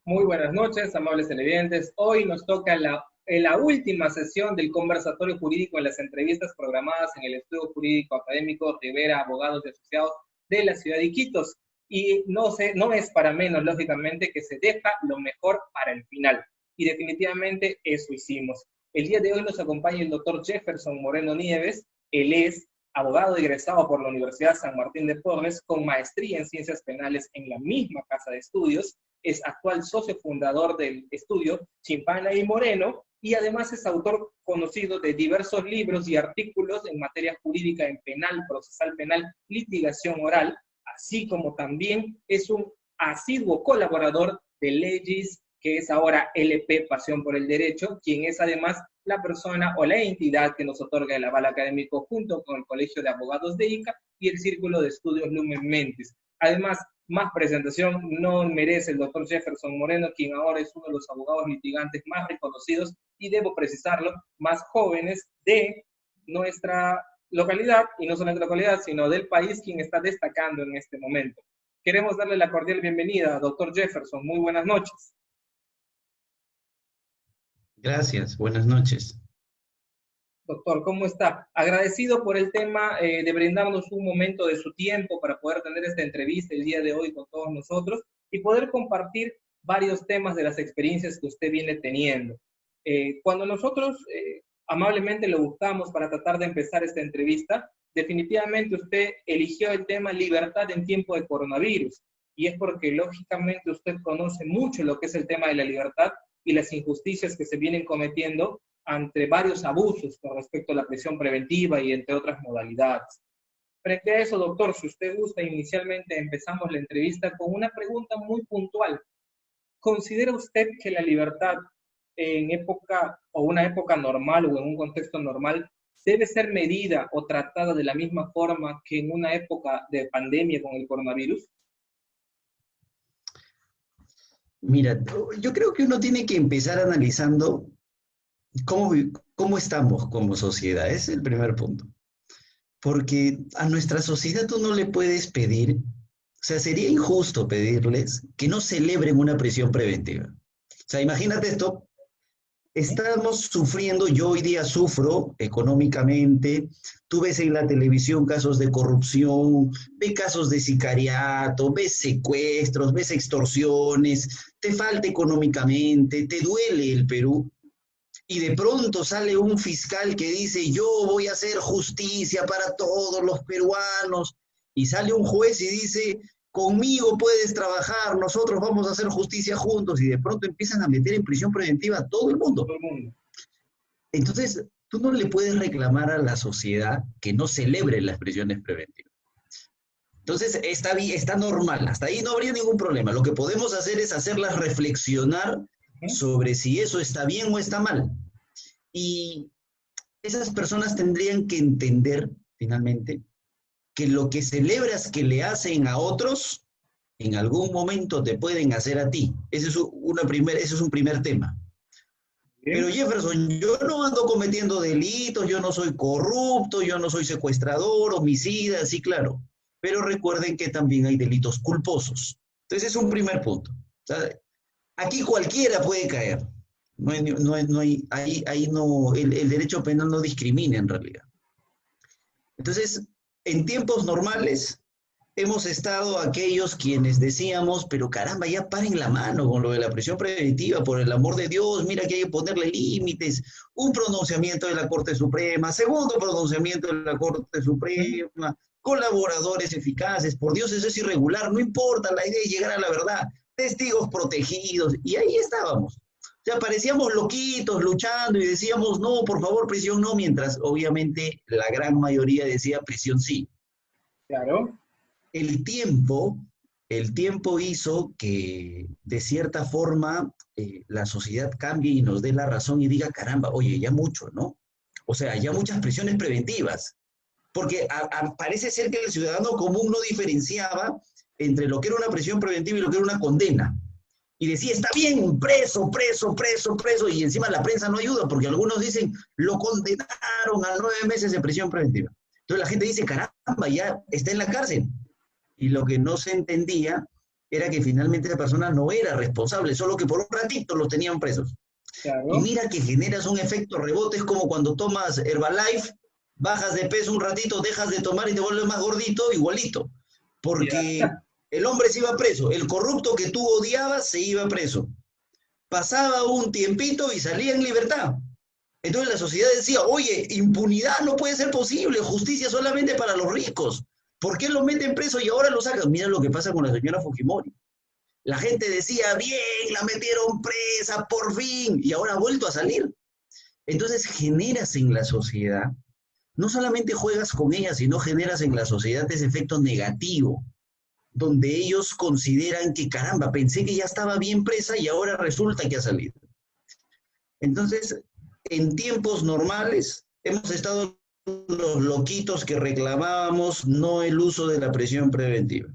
Muy buenas noches, amables televidentes. Hoy nos toca la última sesión del conversatorio jurídico en las entrevistas programadas en el Estudio Jurídico Académico Rivera Abogados y Asociados de la ciudad de Iquitos. Y no es para menos, lógicamente, que se deja lo mejor para el final. Y definitivamente eso hicimos. El día de hoy nos acompaña el doctor Jefferson Moreno Nieves. Él es abogado egresado por la Universidad San Martín de Porres, con maestría en Ciencias Penales en la misma casa de estudios. Es actual socio fundador del estudio Chimpana y Moreno, y además es autor conocido de diversos libros y artículos en materia jurídica en penal, procesal penal, litigación oral, así como también es un asiduo colaborador de Legis, que es ahora LP Pasión por el Derecho, quien es además la persona o la entidad que nos otorga el aval académico junto con el Colegio de Abogados de ICA y el Círculo de Estudios Lumen Mentis. Además, más presentación no merece el doctor Jefferson Moreno, quien ahora es uno de los abogados litigantes más reconocidos y, debo precisarlo, más jóvenes de nuestra localidad, y no solo de la localidad, sino del país, quien está destacando en este momento. Queremos darle la cordial bienvenida, doctor Jefferson. Muy buenas noches. Gracias, buenas noches. Doctor, ¿cómo está? Agradecido por el tema de brindarnos un momento de su tiempo para poder tener esta entrevista el día de hoy con todos nosotros y poder compartir varios temas de las experiencias que usted viene teniendo. Cuando nosotros amablemente lo buscamos para tratar de empezar esta entrevista, definitivamente usted eligió el tema libertad en tiempo de coronavirus, y es porque lógicamente usted conoce mucho lo que es el tema de la libertad y las injusticias que se vienen cometiendo ante varios abusos con respecto a la prisión preventiva y entre otras modalidades. Frente a eso, doctor, si usted gusta, inicialmente empezamos la entrevista con una pregunta muy puntual. ¿Considera usted que la libertad en época o una época normal o en un contexto normal debe ser medida o tratada de la misma forma que en una época de pandemia con el coronavirus? Mira, yo creo que uno tiene que empezar analizando cómo estamos como sociedad. Ese es el primer punto. Porque a nuestra sociedad tú no le puedes pedir, o sea, sería injusto pedirles que no celebren una prisión preventiva. O sea, imagínate esto. Estamos sufriendo, yo hoy día sufro económicamente, tú ves en la televisión casos de corrupción, ves casos de sicariato, ves secuestros, ves extorsiones, te falta económicamente, te duele el Perú, y de pronto sale un fiscal que dice, yo voy a hacer justicia para todos los peruanos, y sale un juez y dice, conmigo puedes trabajar, nosotros vamos a hacer justicia juntos, y de pronto empiezan a meter en prisión preventiva a todo el mundo. Entonces, tú no le puedes reclamar a la sociedad que no celebre las prisiones preventivas. Entonces, está normal, hasta ahí no habría ningún problema. Lo que podemos hacer es hacerlas reflexionar sobre si eso está bien o está mal. Y esas personas tendrían que entender, finalmente, que lo que celebras que le hacen a otros, en algún momento te pueden hacer a ti. Ese es un primer tema. Bien. Pero Jefferson, yo no ando cometiendo delitos, yo no soy corrupto, yo no soy secuestrador, homicida, sí, claro. Pero recuerden que también hay delitos culposos. Entonces es un primer punto. O sea, aquí cualquiera puede caer. El derecho penal no discrimina en realidad. Entonces, en tiempos normales, hemos estado aquellos quienes decíamos, pero caramba, ya paren la mano con lo de la prisión preventiva, por el amor de Dios, mira que hay que ponerle límites. Un pronunciamiento de la Corte Suprema, segundo pronunciamiento de la Corte Suprema, colaboradores eficaces, por Dios, eso es irregular, no importa, la idea es llegar a la verdad, testigos protegidos, y ahí estábamos. O sea, parecíamos loquitos luchando y decíamos, no, por favor, prisión no, mientras obviamente la gran mayoría decía prisión sí. Claro. El tiempo hizo que de cierta forma la sociedad cambie y nos dé la razón y diga, caramba, oye, ya mucho, ¿no? O sea, ya muchas prisiones preventivas. Porque parece ser que el ciudadano común no diferenciaba entre lo que era una prisión preventiva y lo que era una condena. Y decía, está bien, preso, preso, preso, preso, y encima la prensa no ayuda, porque algunos dicen, lo condenaron a 9 meses de prisión preventiva. Entonces la gente dice, caramba, ya está en la cárcel. Y lo que no se entendía era que finalmente esa persona no era responsable, solo que por un ratito los tenían presos. Y Claro. mira que generas un efecto rebote, es como cuando tomas Herbalife, bajas de peso un ratito, dejas de tomar y te vuelves más gordito, igualito. Porque Ya. el hombre se iba preso, el corrupto que tú odiabas se iba preso. Pasaba un tiempito y salía en libertad. Entonces la sociedad decía, oye, impunidad no puede ser posible, justicia solamente para los ricos. ¿Por qué lo meten preso y ahora lo sacan? Mira lo que pasa con la señora Fujimori. La gente decía, bien, la metieron presa, por fin, y ahora ha vuelto a salir. Entonces generas en la sociedad, no solamente juegas con ella, sino generas en la sociedad ese efecto negativo, donde ellos consideran que, caramba, pensé que ya estaba bien presa y ahora resulta que ha salido. Entonces, en tiempos normales, hemos estado los loquitos que reclamábamos no el uso de la prisión preventiva.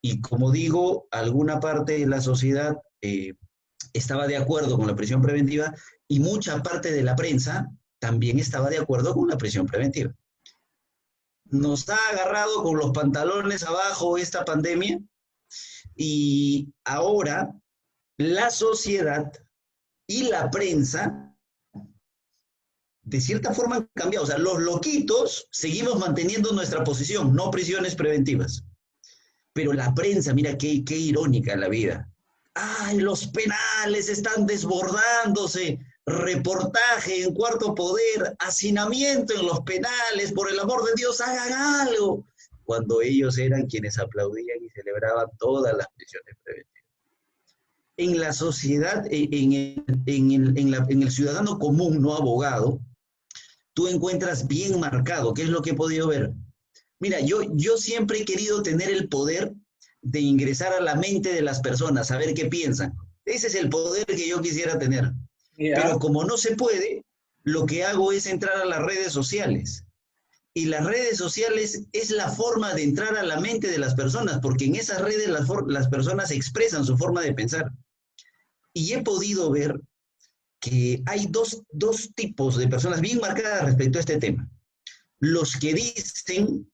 Y como digo, alguna parte de la sociedad estaba de acuerdo con la prisión preventiva y mucha parte de la prensa también estaba de acuerdo con la prisión preventiva. Nos ha agarrado con los pantalones abajo esta pandemia y ahora la sociedad y la prensa de cierta forma han cambiado. O sea, los loquitos seguimos manteniendo nuestra posición, no prisiones preventivas. Pero la prensa, mira qué irónica la vida. ¡Ay, los penales están desbordándose! Reportaje en Cuarto Poder, hacinamiento en los penales, por el amor de Dios, hagan algo. Cuando ellos eran quienes aplaudían y celebraban todas las prisiones preventivas. En la sociedad, en el ciudadano común, no abogado, tú encuentras bien marcado, ¿qué es lo que he podido ver? Mira, yo siempre he querido tener el poder de ingresar a la mente de las personas, saber qué piensan. Ese es el poder que yo quisiera tener. Pero Ya. como no se puede, lo que hago es entrar a las redes sociales. Y las redes sociales es la forma de entrar a la mente de las personas, porque en esas redes las personas expresan su forma de pensar. Y he podido ver que hay dos tipos de personas bien marcadas respecto a este tema. Los que dicen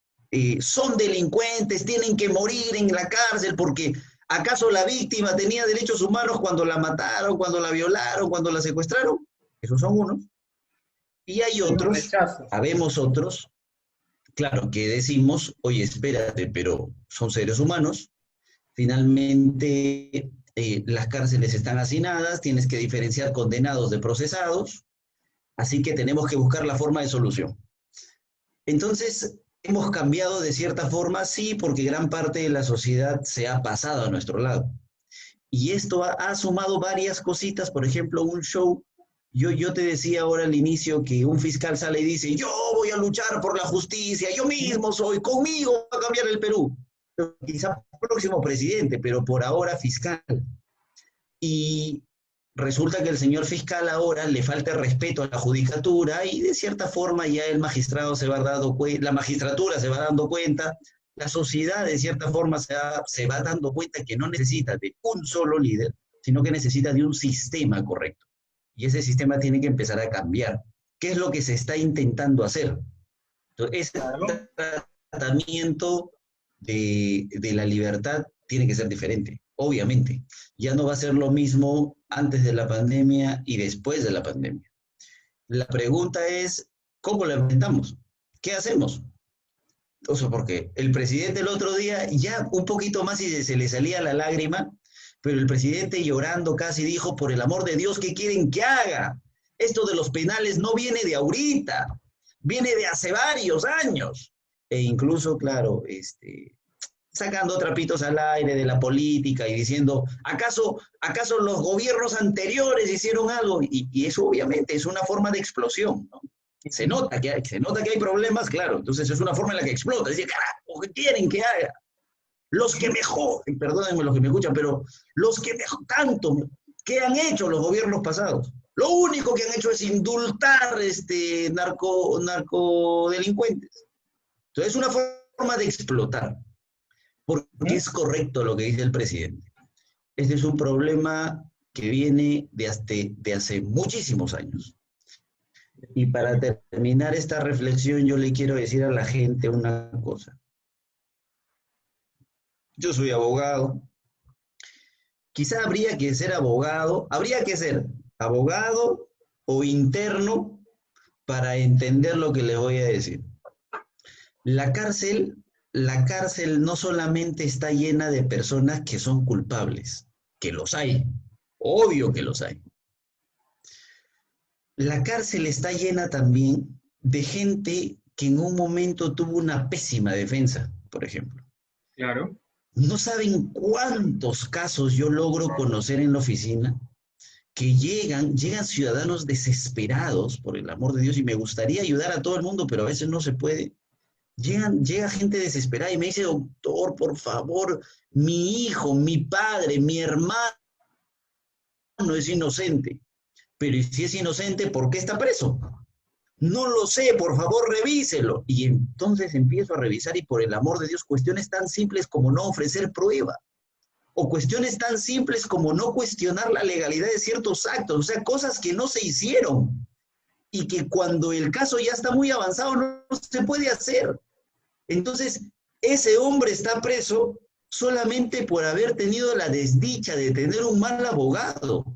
son delincuentes, tienen que morir en la cárcel porque ¿acaso la víctima tenía derechos humanos cuando la mataron, cuando la violaron, cuando la secuestraron? Esos son unos. Y hay Hay un otros, rechazo. habemos otros, claro, que decimos, oye, espérate, pero son seres humanos, finalmente las cárceles están hacinadas, tienes que diferenciar condenados de procesados, así que tenemos que buscar la forma de solución. Entonces, hemos cambiado de cierta forma, sí, porque gran parte de la sociedad se ha pasado a nuestro lado. Y esto ha sumado varias cositas, por ejemplo, un show. Yo te decía ahora al inicio que un fiscal sale y dice, yo voy a luchar por la justicia, yo mismo soy, conmigo va a cambiar el Perú. Quizá próximo presidente, pero por ahora fiscal. Y resulta que el señor fiscal ahora le falta respeto a la judicatura y de cierta forma ya el magistrado se va dando cuenta, la magistratura se va dando cuenta, la sociedad de cierta forma se va dando cuenta que no necesita de un solo líder, sino que necesita de un sistema correcto. Y ese sistema tiene que empezar a cambiar. ¿Qué es lo que se está intentando hacer? Entonces, ese Claro. tratamiento de la libertad tiene que ser diferente, obviamente. Ya no va a ser lo mismo antes de la pandemia y después de la pandemia. La pregunta es, ¿cómo la enfrentamos? ¿Qué hacemos? O sea, porque el presidente el otro día ya un poquito más y se le salía la lágrima, pero el presidente llorando casi dijo, por el amor de Dios, ¿qué quieren que haga? Esto de los penales no viene de ahorita, viene de hace varios años. E incluso, claro, sacando trapitos al aire de la política y diciendo, ¿acaso los gobiernos anteriores hicieron algo? Y eso obviamente es una forma de explosión, ¿no? Se nota que hay problemas, claro, entonces es una forma en la que explota. Dice, carajo, ¿qué quieren que haga? Los que mejor, perdónenme los que me escuchan, pero los que mejor, tanto, ¿qué han hecho los gobiernos pasados? Lo único que han hecho es indultar narcodelincuentes. Entonces es una forma de explotar, porque es correcto lo que dice el presidente. Este es un problema que viene de hace muchísimos años. Y para terminar esta reflexión, yo le quiero decir a la gente una cosa. Yo soy abogado, Quizá habría que ser abogado o interno para entender lo que les voy a decir. La cárcel, la cárcel no solamente está llena de personas que son culpables, que los hay, obvio que los hay. La cárcel está llena también de gente que en un momento tuvo una pésima defensa, por ejemplo. Claro. No saben cuántos casos yo logro conocer en la oficina que llegan ciudadanos desesperados, por el amor de Dios, y me gustaría ayudar a todo el mundo, pero a veces no se puede. Llega gente desesperada y me dice, doctor, por favor, mi hijo, mi padre, mi hermano es inocente. Pero si es inocente, ¿por qué está preso? No lo sé, por favor, revíselo. Y entonces empiezo a revisar y por el amor de Dios, cuestiones tan simples como no ofrecer prueba. O cuestiones tan simples como no cuestionar la legalidad de ciertos actos. O sea, cosas que no se hicieron. Y que cuando el caso ya está muy avanzado no se puede hacer. Entonces, ese hombre está preso solamente por haber tenido la desdicha de tener un mal abogado.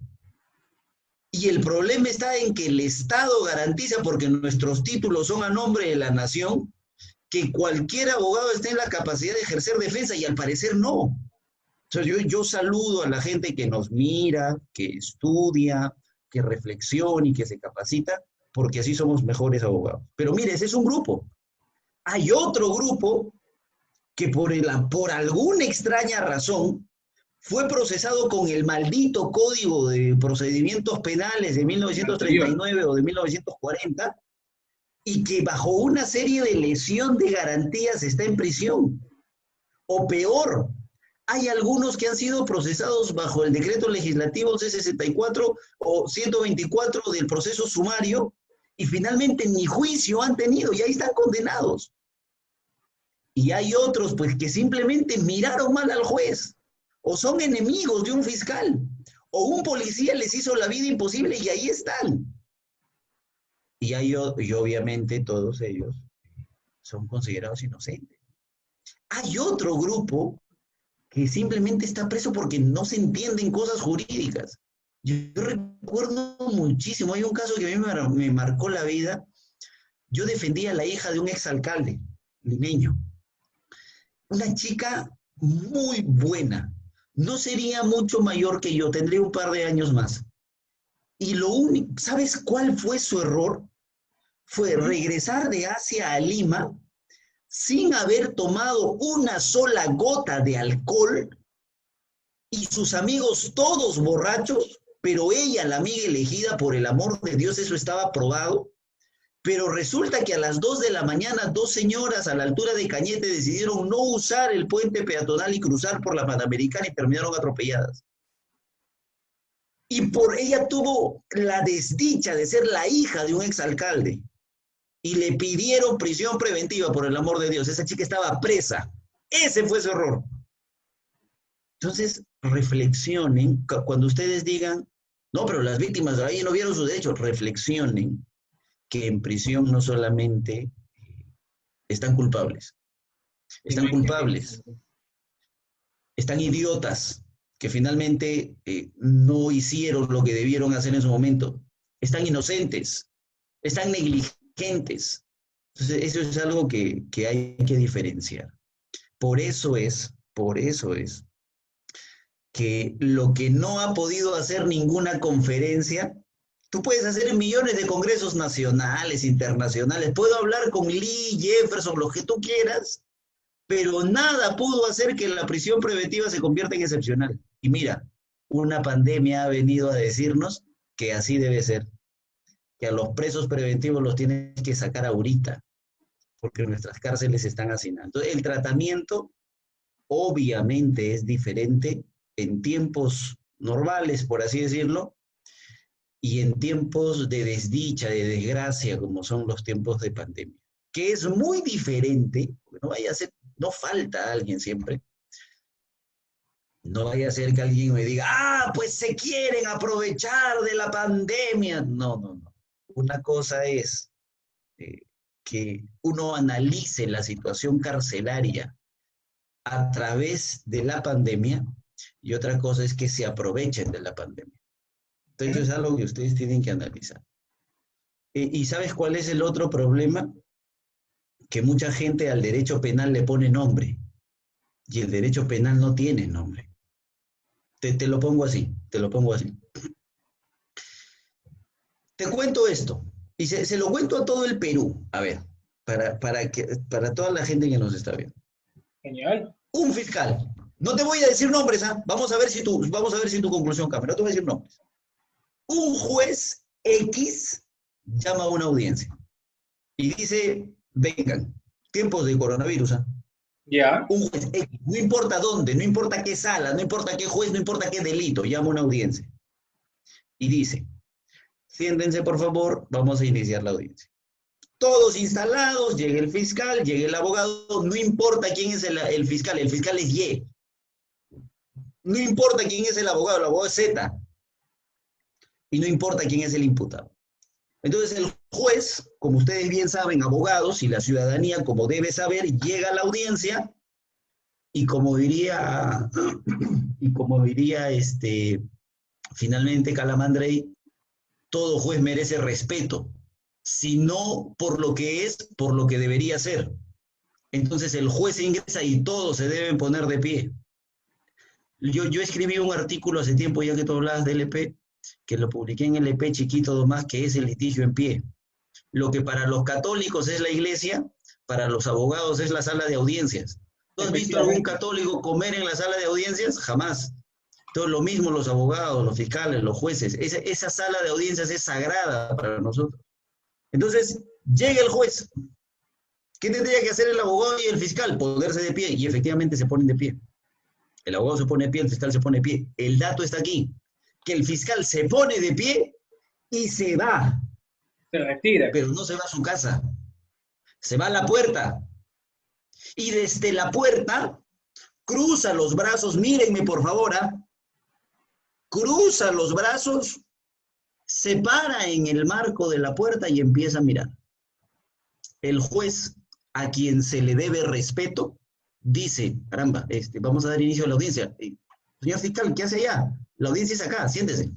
Y el problema está en que el Estado garantiza, porque nuestros títulos son a nombre de la nación, que cualquier abogado esté en la capacidad de ejercer defensa, y al parecer no. O sea, yo saludo a la gente que nos mira, que estudia, que reflexiona y que se capacita, porque así somos mejores abogados. Pero mire, ese es un grupo. Hay otro grupo que por alguna extraña razón fue procesado con el maldito Código de Procedimientos Penales de 1939 o de 1940 y que bajo una serie de lesión de garantías está en prisión. O peor, hay algunos que han sido procesados bajo el decreto legislativo C64 o 124 del proceso sumario y finalmente ni juicio han tenido y ahí están condenados. Y hay otros pues que simplemente miraron mal al juez, o son enemigos de un fiscal, o un policía les hizo la vida imposible y ahí están. Y obviamente todos ellos son considerados inocentes. Hay otro grupo que simplemente está preso porque no se entienden cosas jurídicas. Yo recuerdo muchísimo, hay un caso que a mí me marcó la vida. Yo defendía a la hija de un exalcalde limeño. Una chica muy buena. No sería mucho mayor que yo, tendría un par de años más. Y lo único, ¿sabes cuál fue su error? Fue regresar de Asia a Lima sin haber tomado una sola gota de alcohol y sus amigos todos borrachos, pero ella, la amiga elegida, por el amor de Dios, eso estaba probado. Pero resulta que a las 2 de la mañana, dos señoras a la altura de Cañete decidieron no usar el puente peatonal y cruzar por la Panamericana y terminaron atropelladas. Y por ella tuvo la desdicha de ser la hija de un exalcalde. Y le pidieron prisión preventiva, por el amor de Dios. Esa chica estaba presa. Ese fue su error. Entonces, reflexionen, cuando ustedes digan, no, pero las víctimas de ahí no vieron sus derechos, reflexionen que en prisión no solamente están culpables, están idiotas, que finalmente no hicieron lo que debieron hacer en su momento, están inocentes, están negligentes. Entonces, eso es algo que hay que diferenciar. Por eso es que lo que no ha podido hacer ninguna conferencia, tú puedes hacer millones de congresos nacionales, internacionales, puedo hablar con Lee, Jefferson, lo que tú quieras, pero nada pudo hacer que la prisión preventiva se convierta en excepcional. Y mira, una pandemia ha venido a decirnos que así debe ser, que a los presos preventivos los tienen que sacar ahorita, porque nuestras cárceles están hacinando. El tratamiento obviamente es diferente en tiempos normales, por así decirlo, y en tiempos de desdicha, de desgracia, como son los tiempos de pandemia, que es muy diferente, porque no vaya a ser, no falta alguien siempre, no vaya a ser que alguien me diga, pues se quieren aprovechar de la pandemia. No. Una cosa es que uno analice la situación carcelaria a través de la pandemia y otra cosa es que se aprovechen de la pandemia. Entonces es algo que ustedes tienen que analizar. ¿Y sabes cuál es el otro problema? Que mucha gente al derecho penal le pone nombre y el derecho penal no tiene nombre. Te lo pongo así, te lo pongo así. Te cuento esto, y se lo cuento a todo el Perú, a ver, para toda la gente que nos está viendo. Genial. Un fiscal, no te voy a decir nombres, ¿ah? Vamos a ver si tu conclusión cambia, no te voy a decir nombres. Un juez X llama a una audiencia y dice, vengan, tiempos de coronavirus, ¿ah? Ya. Un juez X, no importa dónde, no importa qué sala, no importa qué juez, no importa qué delito, llama a una audiencia y dice, siéntense por favor, vamos a iniciar la audiencia. Todos instalados, llegue el fiscal, llegue el abogado, no importa quién es el fiscal es Y. No importa quién es el abogado es Z. Y no importa quién es el imputado. Entonces el juez, como ustedes bien saben, abogados y la ciudadanía, como debe saber, llega a la audiencia y como diría finalmente Calamandrei, todo juez merece respeto, sino por lo que es, por lo que debería ser. Entonces el juez ingresa y todos se deben poner de pie. Yo escribí un artículo hace tiempo, ya que tú hablabas del EP, que lo publiqué en el EP chiquito nomás, que es el litigio en pie. Lo que para los católicos es la iglesia, para los abogados es la sala de audiencias. ¿Tú has visto algún católico comer en la sala de audiencias? Jamás. Entonces lo mismo los abogados, los fiscales, los jueces. Esa sala de audiencias es sagrada para nosotros. Entonces, llega el juez. ¿Qué tendría que hacer el abogado y el fiscal? Ponerse de pie. Y efectivamente se ponen de pie. El abogado se pone de pie, el fiscal se pone de pie. El dato está aquí. Que el fiscal se pone de pie y se va. Se retira. Pero no se va a su casa. Se va a la puerta. Y desde la puerta cruza los brazos. Mírenme, por favor. Cruza los brazos, se para en el marco de la puerta y empieza a mirar. El juez, a quien se le debe respeto, dice, caramba, vamos a dar inicio a la audiencia. Señor fiscal, ¿qué hace allá? La audiencia es acá, siéntese.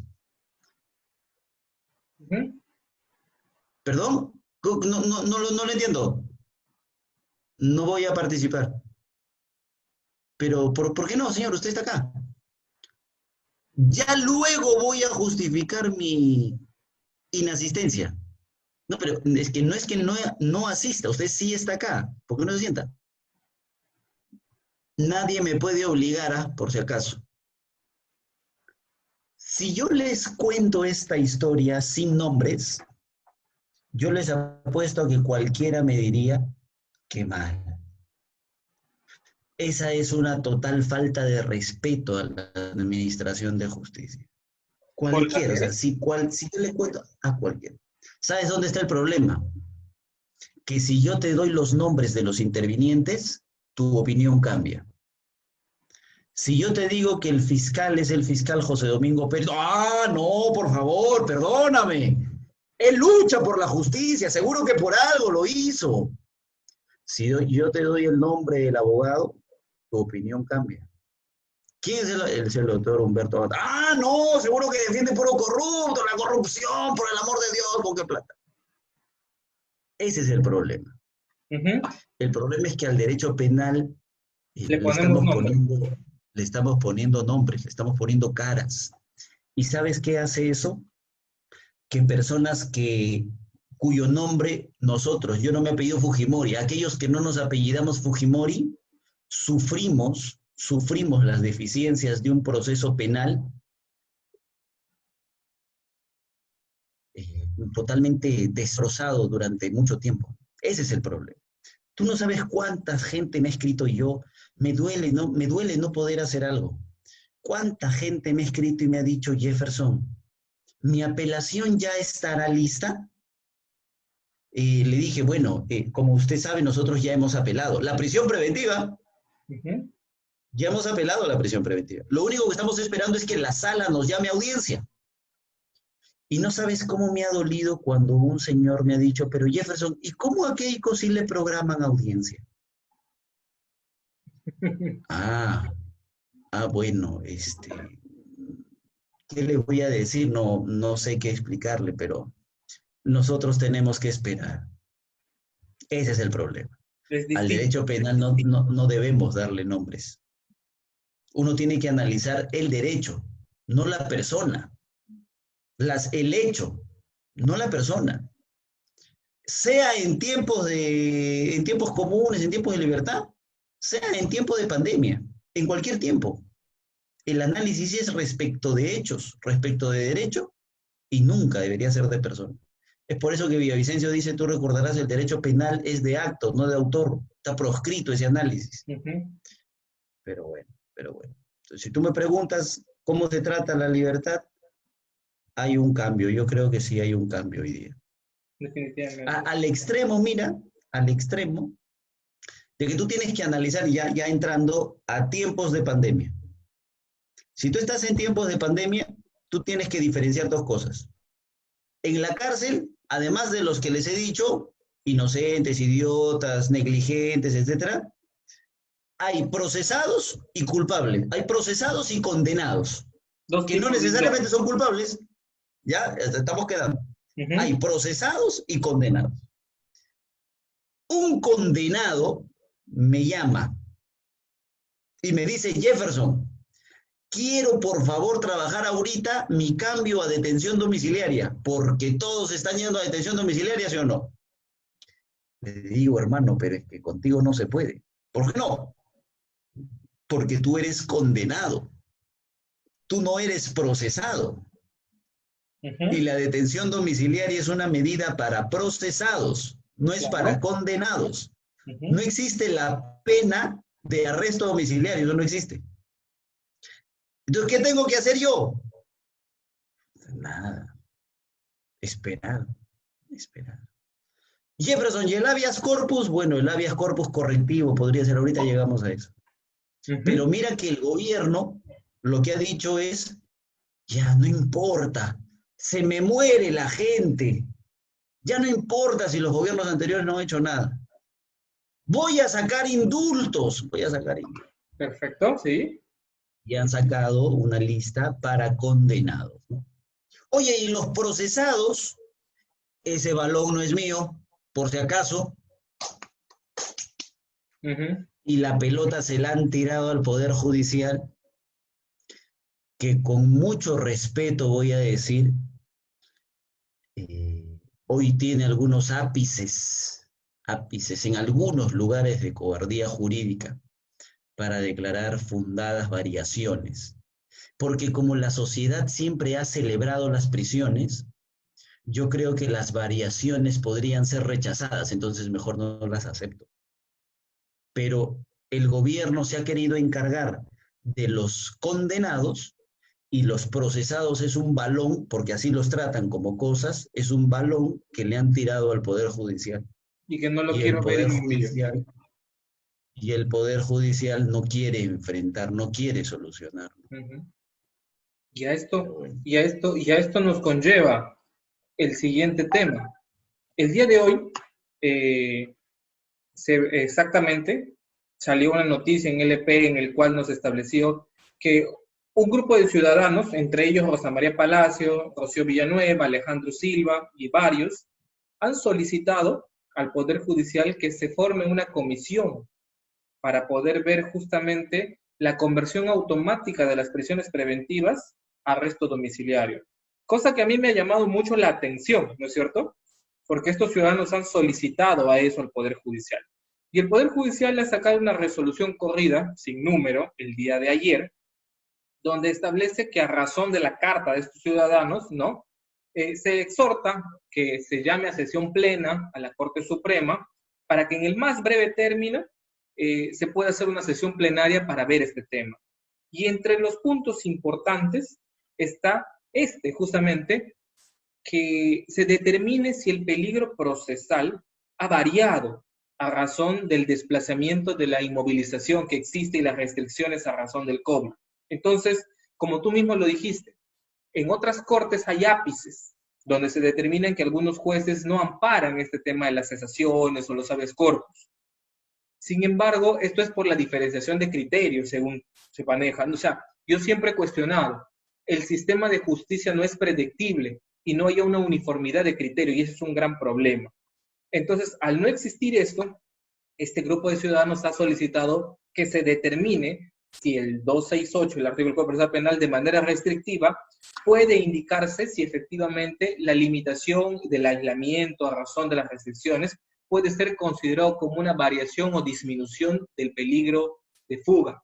¿Perdón? No lo entiendo. No voy a participar. Pero, ¿por qué no, señor? Usted está acá. Ya luego voy a justificar mi inasistencia. No, pero es que no asista, usted sí está acá. ¿Por qué no se sienta? Nadie me puede obligar, por si acaso. Si yo les cuento esta historia sin nombres, yo les apuesto a que cualquiera me diría que mal. Esa es una total falta de respeto a la administración de justicia. Cualquiera, o sea, si yo le cuento a cualquiera. ¿Sabes dónde está el problema? Que si yo te doy los nombres de los intervinientes, tu opinión cambia. Si yo te digo que el fiscal es el fiscal José Domingo Pérez, no, por favor, perdóname. Él lucha por la justicia, seguro que por algo lo hizo. Si yo te doy el nombre del abogado, tu opinión cambia. ¿Quién es el doctor Humberto Abad? No, seguro que defiende por lo corrupto, la corrupción, por el amor de Dios, ¿con qué plata? Ese es el problema. El problema es que al derecho penal le estamos poniendo nombres, le estamos poniendo caras. ¿Y sabes qué hace eso? Que personas cuyo nombre yo no me apellido Fujimori, aquellos que no nos apellidamos Fujimori, sufrimos las deficiencias de un proceso penal totalmente destrozado durante mucho tiempo. Ese es el problema. Tú no sabes cuánta gente me ha escrito me duele no poder hacer algo. ¿Cuánta gente me ha escrito y me ha dicho, Jefferson, mi apelación ya estará lista? Le dije, bueno, como usted sabe, nosotros ya hemos apelado. La prisión preventiva, ya hemos apelado a la prisión preventiva. Lo único que estamos esperando es que la sala nos llame a audiencia. Y no sabes cómo me ha dolido cuando un señor me ha dicho, pero Jefferson, ¿y cómo a Keiko sí le programan audiencia? Bueno, ¿qué le voy a decir? No, no sé qué explicarle, pero nosotros tenemos que esperar. Ese es el problema. Es Al distinto. derecho penal no debemos darle nombres. Uno tiene que analizar el derecho, no la persona. El hecho, no la persona. Sea en tiempos comunes, en tiempos de libertad, sea en tiempos de pandemia, en cualquier tiempo. El análisis es respecto de hechos, respecto de derecho, y nunca debería ser de persona. Es por eso que Villavicencio dice, tú recordarás, el derecho penal es de acto, no de autor. Está proscrito ese análisis. Pero bueno, pero bueno. Entonces, si tú me preguntas cómo se trata la libertad, hay un cambio. Yo creo que sí hay un cambio hoy día. Definitivamente. Al extremo, mira, al extremo, de que tú tienes que analizar ya entrando a tiempos de pandemia. Si tú estás en tiempos de pandemia, tú tienes que diferenciar dos cosas. En la cárcel, además de los que les he dicho, inocentes, idiotas, negligentes, etcétera, hay procesados y culpables, hay procesados y condenados, Dos que no tipos necesariamente distintos. son culpables, ya estamos quedando. Hay Ujú. procesados y condenados. Un condenado me llama y me dice, Jefferson, quiero por favor trabajar ahorita mi cambio a detención domiciliaria, porque todos están yendo a detención domiciliaria, ¿sí o no? Le digo, hermano, pero es que contigo no se puede. ¿Por qué no? Porque tú eres condenado, tú no eres procesado. Y Ujú. la detención domiciliaria es una medida para procesados, no es para Claro. condenados. No Ujú. existe la pena de arresto domiciliario, eso no existe. Entonces, ¿qué tengo que hacer yo? Nada, esperar, esperar. Jefferson, ¿y el habeas corpus? Bueno, el habeas corpus correctivo podría ser, ahorita llegamos a eso. Pero Ujú. mira que el gobierno lo que ha dicho es, ya no importa, se me muere la gente, ya no importa si los gobiernos anteriores no han hecho nada. Voy a sacar indultos, voy a sacar indultos. Perfecto, sí. Y han sacado una lista para condenados, ¿no? Oye, y los procesados, ese balón no es mío, por si acaso, Ujú. y la pelota se la han tirado al Poder Judicial, que con mucho respeto voy a decir, hoy tiene algunos ápices en algunos lugares de cobardía jurídica para declarar fundadas variaciones. Porque como la sociedad siempre ha celebrado las prisiones, yo creo que las variaciones podrían ser rechazadas, entonces mejor no las acepto. Pero el gobierno se ha querido encargar de los condenados y los procesados es un balón, porque así los tratan como cosas, es un balón que le han tirado al Poder Judicial. Y que no lo Y el quiero ver Poder en mi video. Judicial, y el Poder Judicial no quiere enfrentar, no quiere solucionar. Ujú. Y a Pero esto, bueno. y a esto nos conlleva el siguiente tema. El día de hoy, eh, exactamente, salió una noticia en LP en el cual nos estableció que un grupo de ciudadanos, entre ellos Rosa María Palacio, Rocío Villanueva, Alejandro Silva y varios, han solicitado al Poder Judicial que se forme una comisión para poder ver justamente la conversión automática de las prisiones preventivas a arresto domiciliario. Cosa que a mí me ha llamado mucho la atención, ¿no es cierto? Porque estos ciudadanos han solicitado a eso al Poder Judicial. Y el Poder Judicial le ha sacado una resolución corrida, sin número, el día de ayer, donde establece que a razón de la carta de estos ciudadanos, ¿no? Se exhorta que se llame a sesión plena a la Corte Suprema para que en el más breve término se pueda hacer una sesión plenaria para ver este tema. Y entre los puntos importantes está justamente, que se determine si el peligro procesal ha variado a razón del desplazamiento de la inmovilización que existe y las restricciones a razón del COVID. Entonces, como tú mismo lo dijiste, en otras cortes hay ápices donde se determinan que algunos jueces no amparan este tema de las cesaciones o los habeas corpus. Sin embargo, esto es por la diferenciación de criterios según se manejan. O sea, yo siempre he cuestionado, el sistema de justicia no es predictible y no hay una uniformidad de criterio y ese es un gran problema. Entonces, al no existir esto, este grupo de ciudadanos ha solicitado que se determine si el 268, el artículo del Código Procesal Penal, de manera restrictiva, puede indicarse si efectivamente la limitación del aislamiento a razón de las restricciones puede ser considerado como una variación o disminución del peligro de fuga.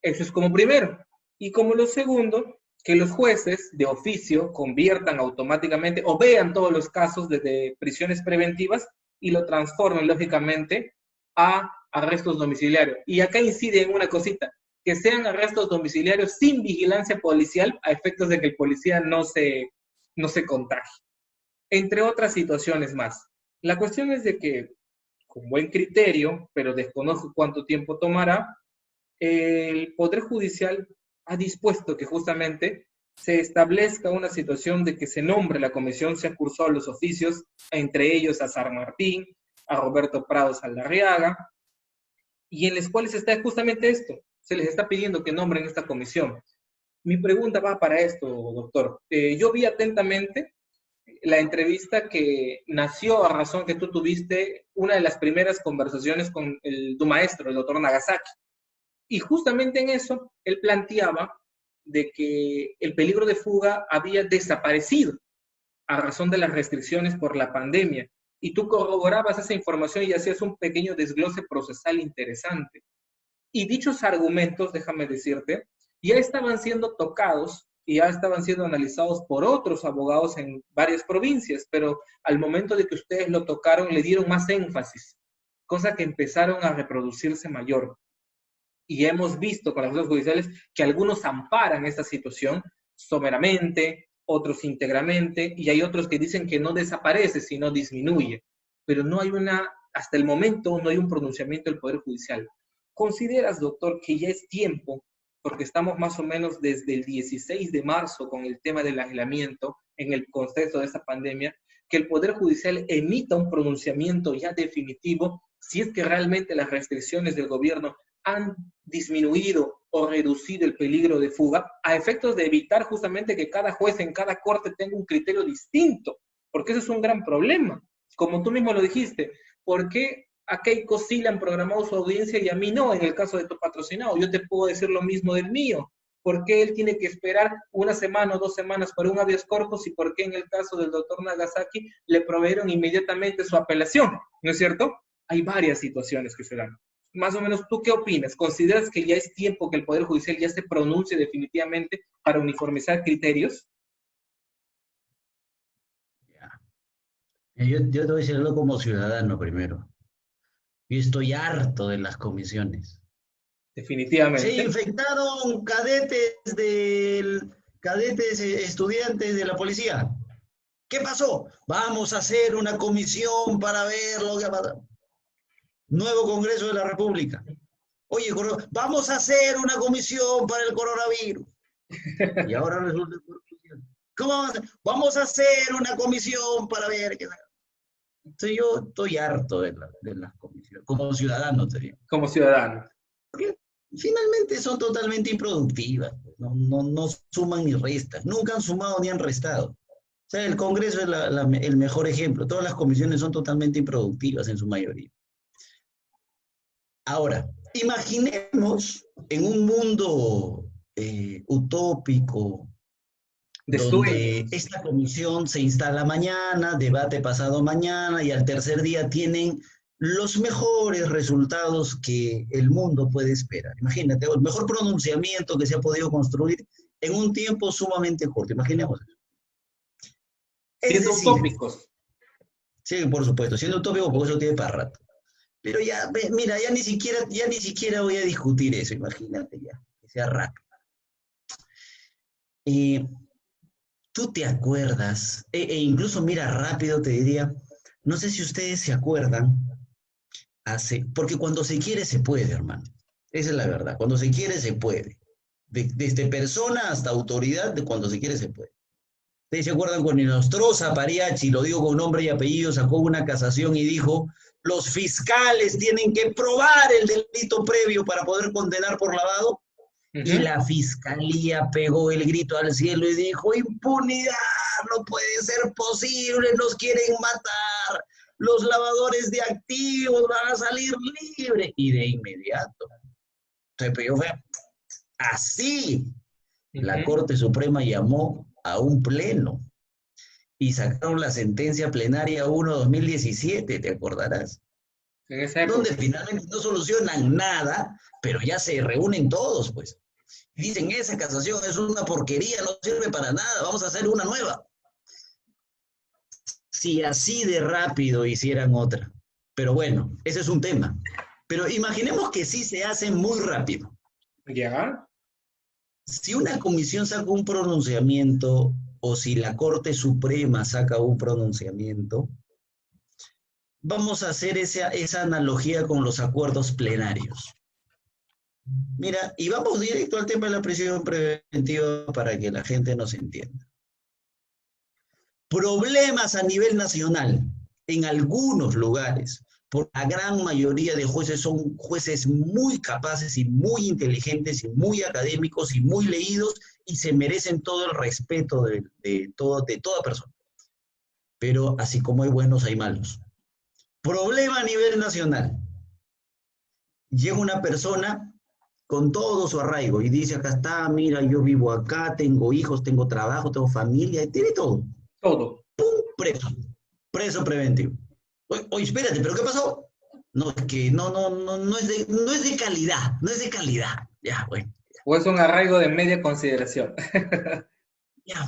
Eso es como primero. Y como lo segundo, que los jueces de oficio conviertan automáticamente o vean todos los casos desde prisiones preventivas y lo transformen lógicamente a arrestos domiciliarios. Y acá incide en una cosita, que sean arrestos domiciliarios sin vigilancia policial a efectos de que el policía no se contagie. Entre otras situaciones más. La cuestión es de que, con buen criterio, pero desconozco cuánto tiempo tomará, el Poder Judicial ha dispuesto que justamente se establezca una situación de que se nombre la comisión, se cursó los oficios, entre ellos a San Martín, a Roberto Prado Saldarriaga, y en los cuales está justamente esto, se les está pidiendo que nombren esta comisión. Mi pregunta va para esto, doctor. Yo vi atentamente la entrevista que nació a razón que tú tuviste, una de las primeras conversaciones con tu maestro, el doctor Nagasaki. Y justamente en eso, él planteaba de que el peligro de fuga había desaparecido a razón de las restricciones por la pandemia. Y tú corroborabas esa información y hacías un pequeño desglose procesal interesante. Y dichos argumentos, déjame decirte, ya estaban siendo tocados y ya estaban siendo analizados por otros abogados en varias provincias, pero al momento de que ustedes lo tocaron, le dieron más énfasis, cosa que empezaron a reproducirse mayor. Y hemos visto con las cosas judiciales que algunos amparan esta situación someramente, otros íntegramente, y hay otros que dicen que no desaparece, sino disminuye. Pero no hay hasta el momento no hay un pronunciamiento del Poder Judicial. ¿Consideras, doctor, que ya es tiempo, porque estamos más o menos desde el 16 de marzo con el tema del aislamiento en el contexto de esta pandemia, que el Poder Judicial emita un pronunciamiento ya definitivo si es que realmente las restricciones del gobierno han disminuido o reducido el peligro de fuga a efectos de evitar justamente que cada juez en cada corte tenga un criterio distinto? Porque eso es un gran problema. Como tú mismo lo dijiste, ¿por qué a Keiko sí le han programado su audiencia y a mí no, en el caso de tu patrocinado? Yo te puedo decir lo mismo del mío. ¿Por qué él tiene que esperar una semana o 2 semanas para un habeas corpus y por qué en el caso del doctor Nagasaki le proveyeron inmediatamente su apelación? ¿No es cierto? Hay varias situaciones que se dan. Más o menos, ¿tú qué opinas? ¿Consideras que ya es tiempo que el Poder Judicial ya se pronuncie definitivamente para uniformizar criterios? Yo te voy a decir algo como ciudadano primero. Yo estoy harto de las comisiones. Se Definitivamente. infectaron cadetes estudiantes de la policía. ¿Qué pasó? Vamos a hacer una comisión para ver lo que ha pasado. Nuevo Congreso de la República. Oye, vamos a hacer una comisión para el coronavirus. Y ahora resulta que ¿cómo vamos a hacer una comisión para ver qué? Entonces yo estoy harto de las comisiones, como ciudadano te digo. Como ciudadano. Porque finalmente son totalmente improductivas, no suman ni restan, nunca han sumado ni han restado. O sea, el Congreso es el mejor ejemplo, todas las comisiones son totalmente improductivas en su mayoría. Ahora, imaginemos en un mundo utópico, donde esta comisión se instala mañana, debate pasado mañana y al tercer día tienen los mejores resultados que el mundo puede esperar. Imagínate, el mejor pronunciamiento que se ha podido construir en un tiempo sumamente corto. Imaginemos eso. Siendo utópicos. Sí, por supuesto, siendo utópico porque eso tiene para rato. Pero ya, mira, ya ni siquiera voy a discutir eso, imagínate ya, que sea rápido. ¿Tú te acuerdas? Incluso, mira, rápido te diría, no sé si ustedes se acuerdan, porque cuando se quiere se puede, hermano. Esa es la verdad, cuando se quiere se puede. Desde persona hasta autoridad, cuando se quiere se puede. ¿Ustedes se acuerdan cuando Nostroza Pariachi, lo digo con nombre y apellido, sacó una casación y dijo, los fiscales tienen que probar el delito previo para poder condenar por lavado? Y la fiscalía pegó el grito al cielo y dijo, impunidad, no puede ser posible, nos quieren matar, los lavadores de activos van a salir libres. Y de inmediato se pegó así. La Corte Suprema llamó a un pleno y sacaron la sentencia plenaria 1/2017, ¿te acordarás? En esa época. Donde finalmente no solucionan nada, pero ya se reúnen todos, pues. Y dicen, esa casación es una porquería, no sirve para nada, vamos a hacer una nueva. Si así de rápido hicieran otra. Pero bueno, ese es un tema. Pero imaginemos que sí se hace muy rápido. ¿Ya? Si una comisión saca un pronunciamiento o si la Corte Suprema saca un pronunciamiento, vamos a hacer esa analogía con los acuerdos plenarios. Mira, y vamos directo al tema de la prisión preventiva para que la gente nos entienda. Problemas a nivel nacional, en algunos lugares, por la gran mayoría de jueces son jueces muy capaces y muy inteligentes y muy académicos y muy leídos y se merecen todo el respeto de toda persona. Pero así como hay buenos, hay malos. Problema a nivel nacional. Llega una persona con todo su arraigo y dice, acá está, mira, yo vivo acá, tengo hijos, tengo trabajo, tengo familia, tiene todo. Todo. ¡Pum! Preso preventivo. Oye, espérate, ¿pero qué pasó? No, es que no es de calidad, no es de calidad. Ya, bueno. O es un arraigo de media consideración. Ya,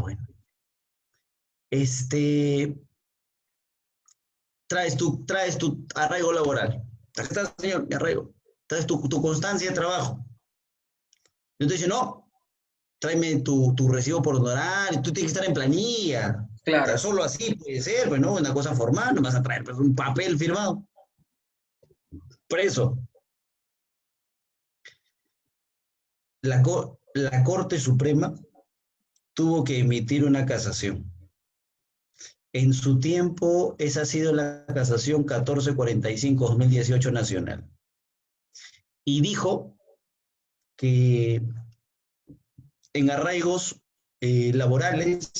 bueno. Traes tu arraigo laboral. Acá está, señor, mi arraigo. Traes tu constancia de trabajo. Yo te dice, no, tráeme tu recibo por honorario, tú tienes que estar en planilla. Claro. O sea, solo así puede ser, pues, ¿no? Una cosa formal, no vas a traer pues, un papel firmado. Preso. La Corte Suprema tuvo que emitir una casación. En su tiempo, esa ha sido la casación 1445-2018 nacional. Y dijo que en arraigos laborales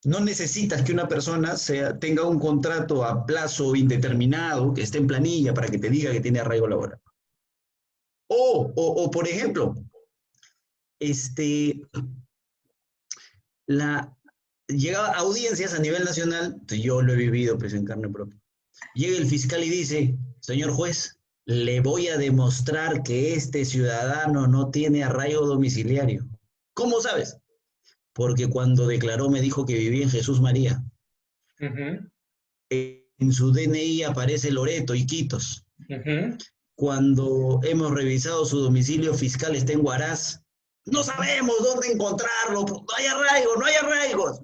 no necesitas que una persona tenga un contrato a plazo indeterminado, que esté en planilla para que te diga que tiene arraigo laboral. O por ejemplo, llega a audiencias a nivel nacional, yo lo he vivido pues en carne propia. Llega el fiscal y dice, señor juez, le voy a demostrar que este ciudadano no tiene arraigo domiciliario. ¿Cómo sabes? Porque cuando declaró me dijo que vivía en Jesús María. En su DNI aparece Loreto, Iquitos. Cuando hemos revisado su domicilio fiscal está en Huaraz. No sabemos dónde encontrarlo, no hay arraigos.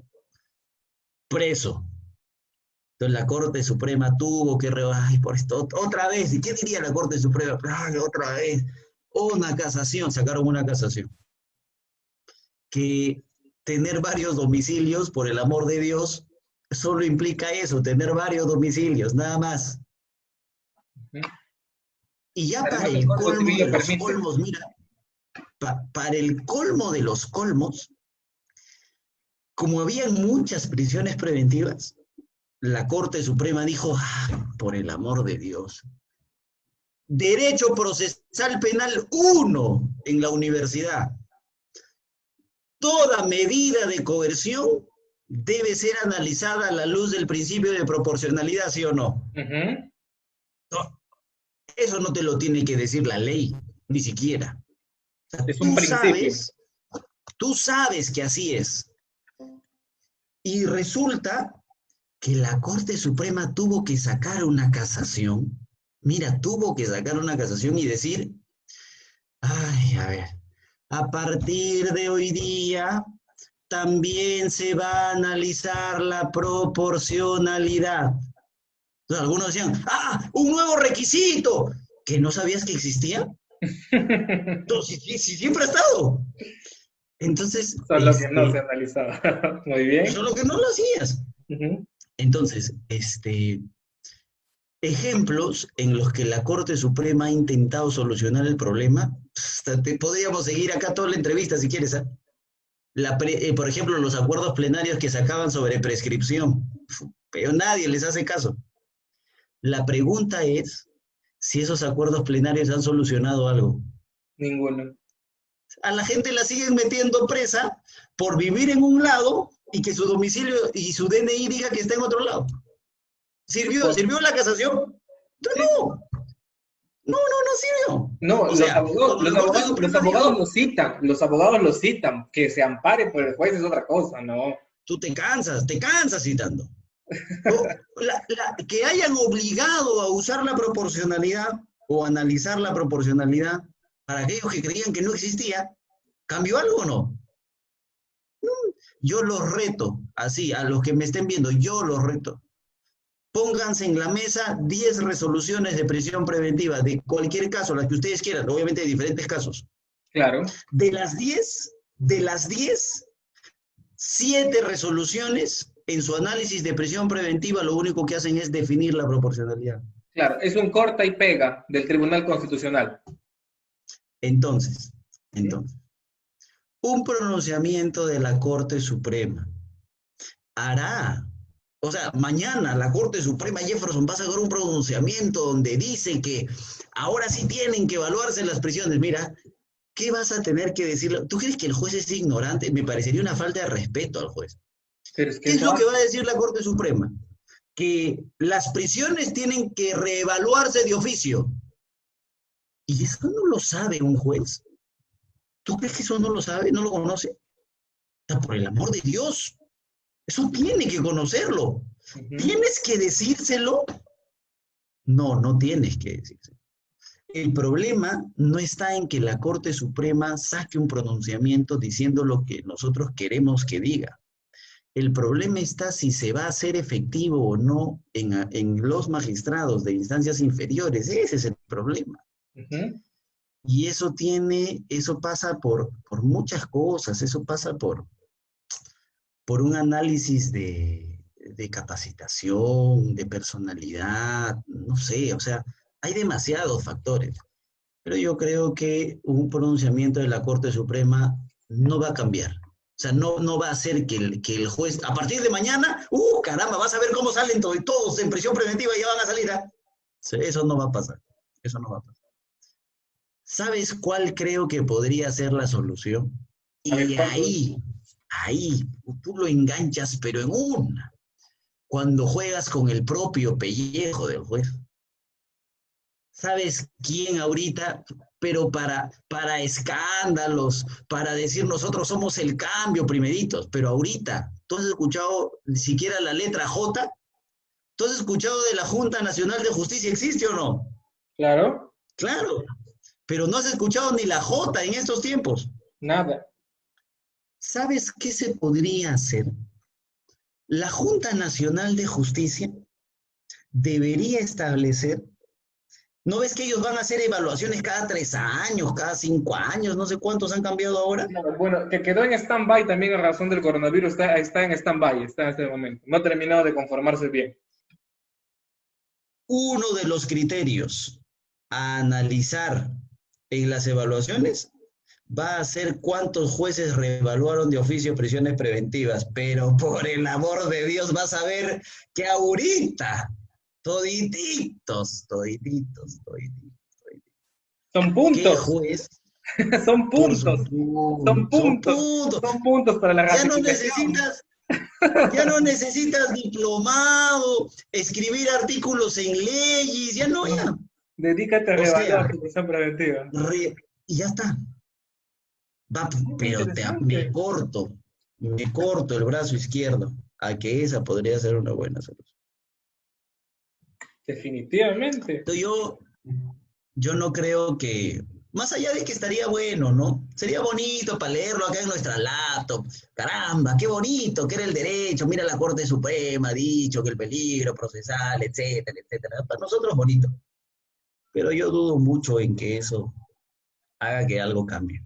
Preso. Entonces la Corte Suprema tuvo que ay, por esto, otra vez. ¿Y qué diría la Corte Suprema? Ay, otra vez. Una casación, sacaron una casación. Que tener varios domicilios, por el amor de Dios, solo implica eso, tener varios domicilios, nada más. Y ya para el colmo de los colmos, mira, para el colmo de los colmos, como había muchas prisiones preventivas, la Corte Suprema dijo, por el amor de Dios, Derecho Procesal Penal 1 en la universidad. Toda medida de coerción debe ser analizada a la luz del principio de proporcionalidad, ¿sí o no? No, eso no te lo tiene que decir la ley, ni siquiera. O sea, es un principio. Tú sabes que así es. Y resulta que la Corte Suprema tuvo que sacar una casación. Mira, tuvo que sacar una casación y decir, ay, a ver, a partir de hoy día también se va a analizar la proporcionalidad. Entonces, algunos decían, un nuevo requisito, que no sabías que existía. Entonces, si siempre ha estado. Entonces, Solo que no se analizaba. Muy bien. solo que no lo hacías. Ujú. Entonces, ejemplos en los que la Corte Suprema ha intentado solucionar el problema, hasta te podríamos seguir acá toda la entrevista si quieres, ¿ah? Por ejemplo, los acuerdos plenarios que sacaban sobre prescripción, pero nadie les hace caso. La pregunta es si esos acuerdos plenarios han solucionado algo. Ninguno. A la gente la siguen metiendo presa por vivir en un lado y que su domicilio y su DNI diga que está en otro lado. Pues, ¿Sirvió la casación? sí. No, no sirvió. No, O sea, como la Corte los Suprema abogados dijo, los abogados lo citan, que se ampare por el juez es otra cosa, ¿no? tú te cansas citando. Que hayan obligado a usar la proporcionalidad o analizar la proporcionalidad para aquellos que creían que no existía, ¿cambió algo o no? Yo los reto, así, a los que me estén viendo, yo los reto. Pónganse en la mesa 10 resoluciones de prisión preventiva, de cualquier caso, las que ustedes quieran, obviamente de diferentes casos. Claro, De las 10, 7 resoluciones, en su análisis de prisión preventiva, lo único que hacen es definir la proporcionalidad. claro, es un corta y pega del Tribunal Constitucional. Entonces, Ujú. un pronunciamiento de la Corte Suprema hará, o sea, mañana la Corte Suprema Jefferson va a sacar un pronunciamiento donde dice que ahora sí tienen que evaluarse las prisiones. Mira, ¿qué vas a tener que decirle? ¿Tú crees que el juez es ignorante? Me parecería una falta de respeto al juez. Pero es que ¿Qué es eso lo que hace. va a decir la Corte Suprema? Que las prisiones tienen que reevaluarse de oficio. ¿Y eso no lo sabe un juez? ¿Tú crees que eso no lo sabe, no lo conoce? O sea, por el amor de Dios, eso tiene que conocerlo. Ujú. ¿Tienes que decírselo? No, no tienes que decírselo. El problema no está en que la Corte Suprema saque un pronunciamiento diciendo lo que nosotros queremos que diga. El problema está si se va a hacer efectivo o no en los magistrados de instancias inferiores. Ese es el problema. Ujú. Y eso pasa por muchas cosas, eso pasa por un análisis de capacitación, de personalidad, no sé, o sea, hay demasiados factores. Pero yo creo que un pronunciamiento de la Corte Suprema no va a cambiar. O sea, no va a hacer que el juez, a partir de mañana, caramba, vas a ver cómo salen todos en prisión preventiva y ya van a salir. ¿Ah? Sí, eso no va a pasar. Eso no va a pasar. ¿Sabes cuál creo que podría ser la solución? A ver, Y ¿cuánto? ahí, tú lo enganchas, pero en una, cuando juegas con el propio pellejo del juez. ¿Sabes quién ahorita? Pero para escándalos, para decir nosotros somos el cambio primeritos, pero ahorita, ¿tú has escuchado ni siquiera la letra J? ¿Tú has escuchado de la Junta Nacional de Justicia? ¿Existe o no? Claro, Claro, pero no has escuchado ni la J en estos tiempos. nada. ¿Sabes qué se podría hacer? La Junta Nacional de Justicia debería establecer. ¿No ves que ellos van a hacer evaluaciones cada 3 años, cada 5 años? No sé cuántos han cambiado ahora. Claro, bueno, que quedó en stand-by también a razón del coronavirus, está en stand-by, está en este momento. No ha terminado de conformarse bien. Uno de los criterios a analizar en las evaluaciones va a ser cuántos jueces reevaluaron de oficio prisiones preventivas. Pero por el amor de Dios, vas a ver que ahorita, todititos. Son ¿Qué puntos, juez? son Por puntos, supuesto, son puntos. son puntos para la Ya no ratificación. necesitas, ya no necesitas diplomado, escribir artículos en leyes, ya no, ya. Dedícate a O reevaluar sea, tu prisión preventiva. y ya está. Va, Qué pero interesante. me corto el brazo izquierdo a que esa podría ser una buena solución. Definitivamente. Entonces yo no creo que, más allá de que estaría bueno, ¿no? Sería bonito para leerlo acá en nuestra laptop. Caramba, qué bonito, que era el derecho. Mira, la Corte Suprema ha dicho que el peligro procesal, etcétera, etcétera. Para nosotros bonito. Pero yo dudo mucho en que eso haga que algo cambie,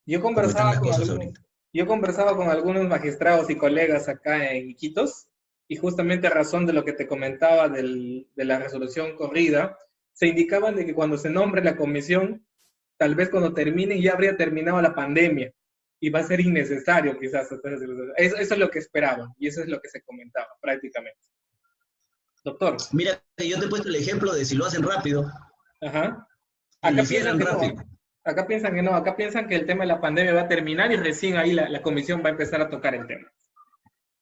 Yo como están conversaba las con cosas algunos, ahorita. Yo conversaba con algunos magistrados y colegas acá en Iquitos y justamente a razón de lo que te comentaba de la resolución corrida, se indicaban de que cuando se nombre la comisión, tal vez cuando termine ya habría terminado la pandemia y va a ser innecesario quizás. Eso es lo que esperaban y eso es lo que se comentaba prácticamente. Doctor. Mira, yo te he puesto el ejemplo de si lo hacen rápido, Ajá. si lo Acá piensan hicieran que no. rápido. Acá piensan que no. Acá piensan que el tema de la pandemia va a terminar y recién ahí la comisión va a empezar a tocar el tema.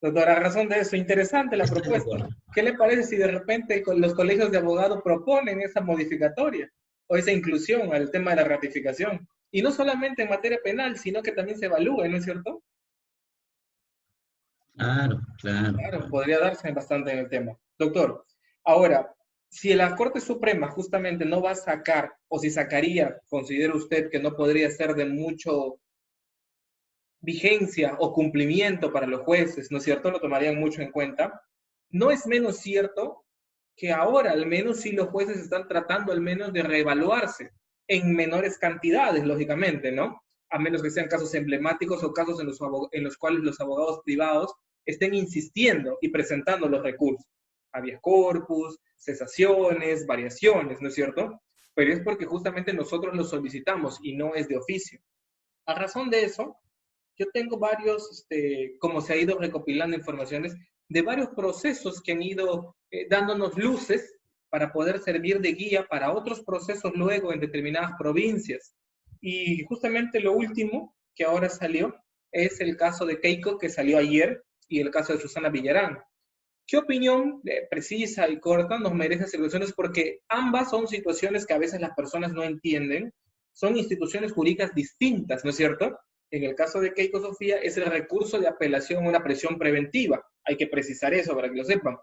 Doctor, a razón de eso, interesante la Estoy de propuesta. acuerdo. ¿Qué le parece si de repente los colegios de abogados proponen esa modificatoria o esa inclusión al tema de la ratificación? Y no solamente en materia penal, sino que también se evalúe, ¿no es cierto? Claro, claro, Claro, claro. podría darse bastante en el tema. Doctor, ahora, si la Corte Suprema justamente no va a sacar, o si sacaría, considera usted que no podría ser de mucho vigencia o cumplimiento para los jueces, ¿no es cierto? Lo tomarían mucho en cuenta. No es menos cierto que ahora al menos sí los jueces están tratando al menos de reevaluarse en menores cantidades, lógicamente, ¿no? A menos que sean casos emblemáticos o casos en los cuales los abogados privados estén insistiendo y presentando los recursos. Habeas corpus, cesaciones, variaciones, ¿no es cierto? Pero es porque justamente nosotros lo solicitamos y no es de oficio. A razón de eso, yo tengo varios, como se ha ido recopilando informaciones, de varios procesos que han ido dándonos luces para poder servir de guía para otros procesos luego en determinadas provincias. Y justamente lo último que ahora salió es el caso de Keiko, que salió ayer, y el caso de Susana Villarán. ¿Qué opinión precisa y corta nos merece situaciones? Porque ambas son situaciones que a veces las personas no entienden, son instituciones jurídicas distintas, ¿no es cierto? En el caso de Keiko Sofía es el recurso de apelación a una prisión preventiva. Hay que precisar eso para que lo sepan.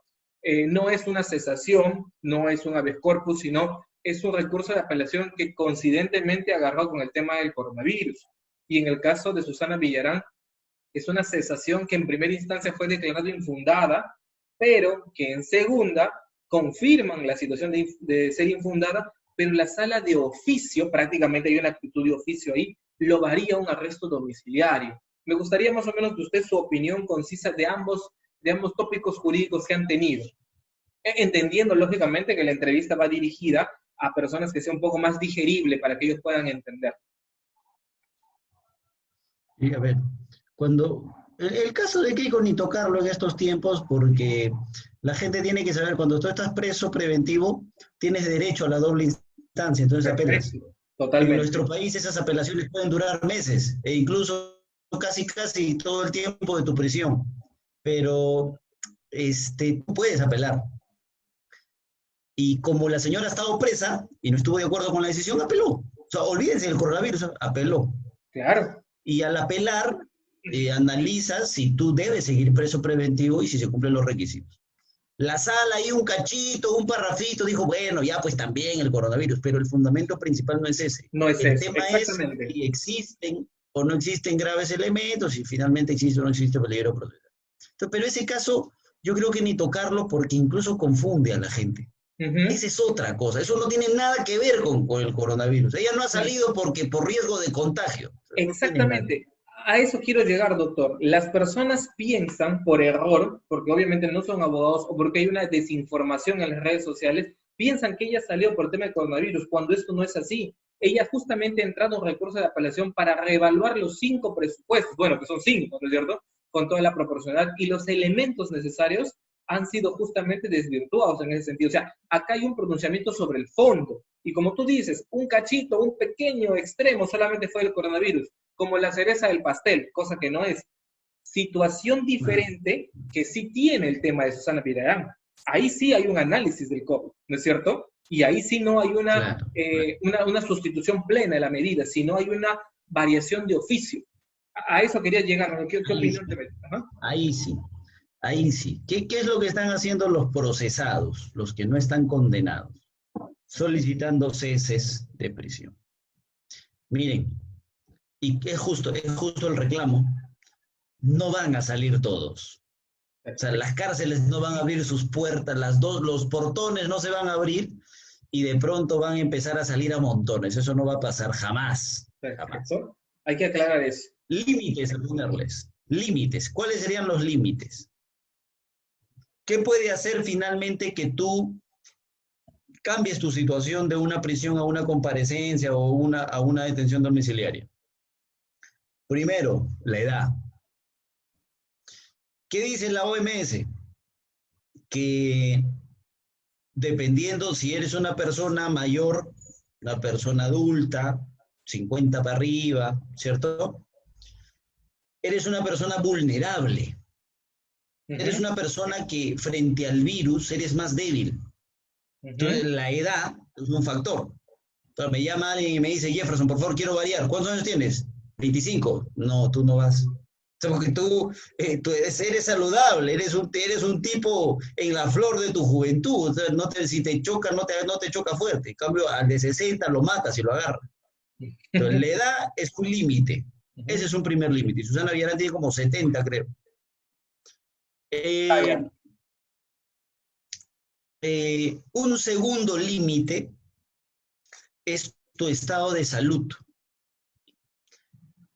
No es una cesación, no es un habeas corpus, sino es un recurso de apelación que coincidentemente agarró con el tema del coronavirus. Y en el caso de Susana Villarán, es una cesación que en primera instancia fue declarada infundada, pero que en segunda confirman la situación de ser infundada, pero la sala de oficio, prácticamente hay una actitud de oficio ahí, lo varía a un arresto domiciliario. Me gustaría más o menos que usted su opinión concisa de ambos tópicos jurídicos que han tenido, entendiendo lógicamente que la entrevista va dirigida a personas que sea un poco más digerible para que ellos puedan entender. Y a ver, cuando el caso de Keiko ni tocarlo en estos tiempos, porque la gente tiene que saber, cuando tú estás preso preventivo, tienes derecho a la doble instancia, entonces apelas. Perfecto, En totalmente. nuestro país esas apelaciones pueden durar meses e incluso casi todo el tiempo de tu prisión, pero tú puedes apelar. Y como la señora ha estado presa y no estuvo de acuerdo con la decisión, apeló. O sea, olvídense del coronavirus, apeló. Claro. Y al apelar, analizas si tú debes seguir preso preventivo y si se cumplen los requisitos. La sala ahí un cachito, un parrafito, dijo, bueno, ya pues también el coronavirus, pero el fundamento principal no es ese. No es El eso, tema es exactamente. si existen o no existen graves elementos, si finalmente existe o no existe peligro procesal. Entonces, pero ese caso yo creo que ni tocarlo porque incluso confunde a la gente. Esa es otra cosa, eso no tiene nada que ver con el coronavirus. Ella no ha salido porque por riesgo de contagio. No tiene nada. Exactamente. A eso quiero llegar, doctor. Las personas piensan por error, porque obviamente no son abogados o porque hay una desinformación en las redes sociales, piensan que ella salió por el tema del coronavirus, cuando esto no es así. Ella justamente ha entrado en recurso de apelación para reevaluar los 5 presupuestos, bueno, que son 5, ¿no es cierto? Con toda la proporcionalidad y los elementos necesarios han sido justamente desvirtuados en ese sentido. O sea, acá hay un pronunciamiento sobre el fondo. Y como tú dices, un cachito, un pequeño extremo solamente fue el coronavirus, como la cereza del pastel, cosa que no es. Situación diferente que sí tiene el tema de Susana Villarán. Ahí sí hay un análisis del COVID, ¿no es cierto? Y ahí sí no hay Claro, claro. una sustitución plena de la medida, sino hay una variación de oficio. A eso quería llegar. ¿Qué Ahí opinión sí, te merece? ahí sí, ahí sí. ¿Qué es lo que están haciendo los procesados, los que no están condenados? Solicitando ceses de prisión. Miren, y es justo el reclamo, no van a salir todos. O sea, las cárceles no van a abrir sus puertas, los portones no se van a abrir y de pronto van a empezar a salir a montones. Eso no va a pasar jamás, jamás. Perfecto. Hay que aclarar eso. límites a ponerles. Límites. ¿Cuáles serían los límites? ¿Qué puede hacer finalmente que tú cambies tu situación de una prisión a una comparecencia o a una detención domiciliaria? Primero, la edad. ¿Qué dice la OMS? Que dependiendo si eres una persona mayor, una persona adulta, 50 para arriba, ¿cierto? Eres una persona vulnerable. Eres una persona que frente al virus eres más débil. Entonces, la edad es un factor. Entonces, me llama alguien y me dice, Jefferson, por favor, quiero variar. ¿Cuántos años tienes? 25. No, tú no vas. O sea, porque tú eres saludable, eres un tipo en la flor de tu juventud. O sea, si te choca, no te choca fuerte. En cambio, al de 60 lo matas y lo agarras. Entonces, la edad es un límite. Ese es un primer límite. Y Susana Villarán tiene como 70, creo. Un segundo límite es tu estado de salud.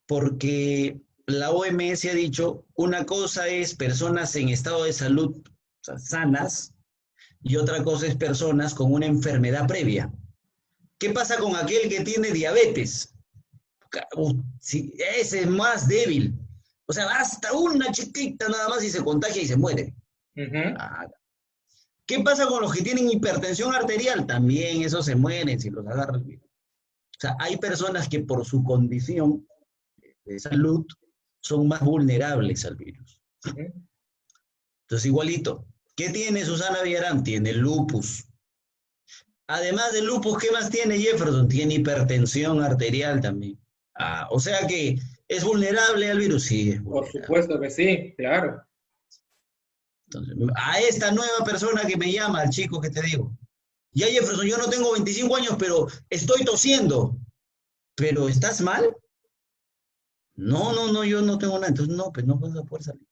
Porque la OMS ha dicho, una cosa es personas en estado de salud, o sea, sanas, y otra cosa es personas con una enfermedad previa. ¿Qué pasa con aquel que tiene diabetes? Si ese es más débil. O sea, basta una chiquita nada más y se contagia y se muere. ¿Qué pasa con los que tienen hipertensión arterial? También esos se mueren si los agarran. O sea, hay personas que por su condición de salud son más vulnerables al virus. Entonces, igualito. ¿Qué tiene Susana Villarán? Tiene lupus. Además del lupus, ¿qué más tiene Jefferson? Tiene hipertensión arterial también. O sea que es vulnerable al virus. Sí, es vulnerable. Por supuesto que sí, claro. Entonces, a esta nueva persona que me llama, al chico que te digo, ya Jefferson, yo no tengo 25 años, pero estoy tosiendo. ¿Pero estás mal? No, yo no tengo nada. Entonces, no, pues no vas a poder salir.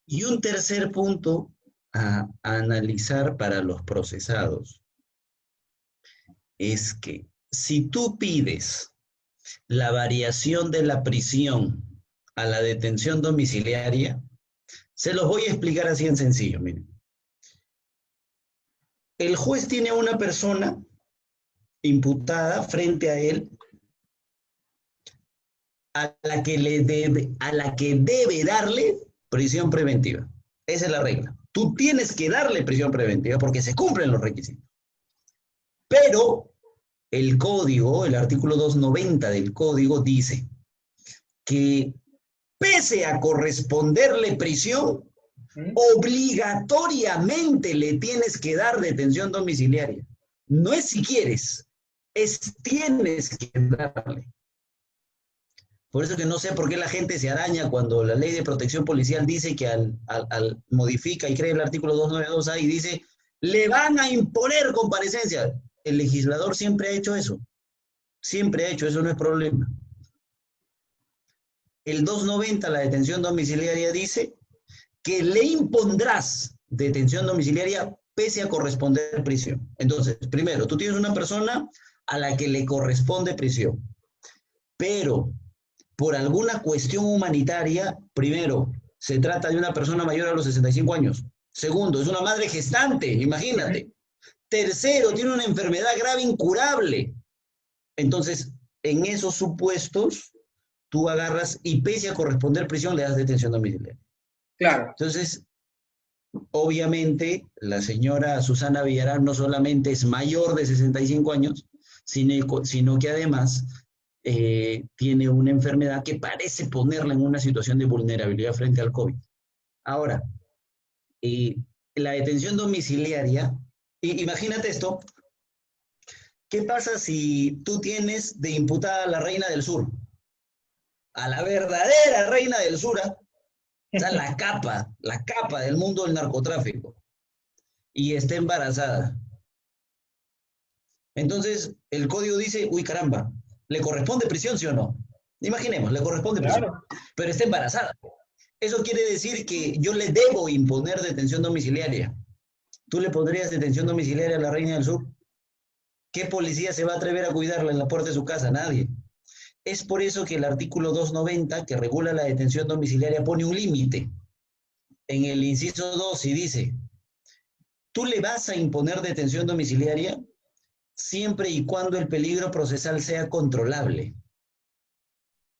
Y un tercer punto a analizar para los procesados es que si tú pides la variación de la prisión a la detención domiciliaria, se los voy a explicar así en sencillo, miren. El juez tiene a una persona imputada frente a él a la que debe darle prisión preventiva. Esa es la regla. Tú tienes que darle prisión preventiva porque se cumplen los requisitos. Pero el código, el artículo 290 del código dice que pese a corresponderle prisión, obligatoriamente le tienes que dar detención domiciliaria. No es si quieres, es tienes que darle. Por eso que no sé por qué la gente se araña cuando la ley de protección policial dice que al modifica y crea el artículo 292A y dice, le van a imponer comparecencia. El legislador siempre ha hecho eso. Siempre ha hecho, eso no es problema. El 290, la detención domiciliaria, dice que le impondrás detención domiciliaria pese a corresponder prisión. Entonces, primero, tú tienes una persona a la que le corresponde prisión, pero por alguna cuestión humanitaria, primero, se trata de una persona mayor a los 65 años. Segundo, es una madre gestante, imagínate. Tercero, tiene una enfermedad grave incurable. Entonces, en esos supuestos, tú agarras y pese a corresponder prisión, le das detención domiciliaria. Claro. Entonces, obviamente, la señora Susana Villarán no solamente es mayor de 65 años, sino que además tiene una enfermedad que parece ponerla en una situación de vulnerabilidad frente al COVID. Ahora, la detención domiciliaria, imagínate esto, ¿qué pasa si tú tienes de imputada a la reina del sur? A la verdadera reina del sur, o sea, la capa del mundo del narcotráfico, y está embarazada. Entonces, el código dice, uy, caramba, ¿le corresponde prisión, sí o no? Imaginemos, le corresponde prisión, pero está embarazada. Eso quiere decir que yo le debo imponer detención domiciliaria. ¿Tú le pondrías detención domiciliaria a la reina del sur? ¿Qué policía se va a atrever a cuidarla en la puerta de su casa? Nadie. Es por eso que el artículo 290, que regula la detención domiciliaria, pone un límite en el inciso 2 y dice, tú le vas a imponer detención domiciliaria siempre y cuando el peligro procesal sea controlable.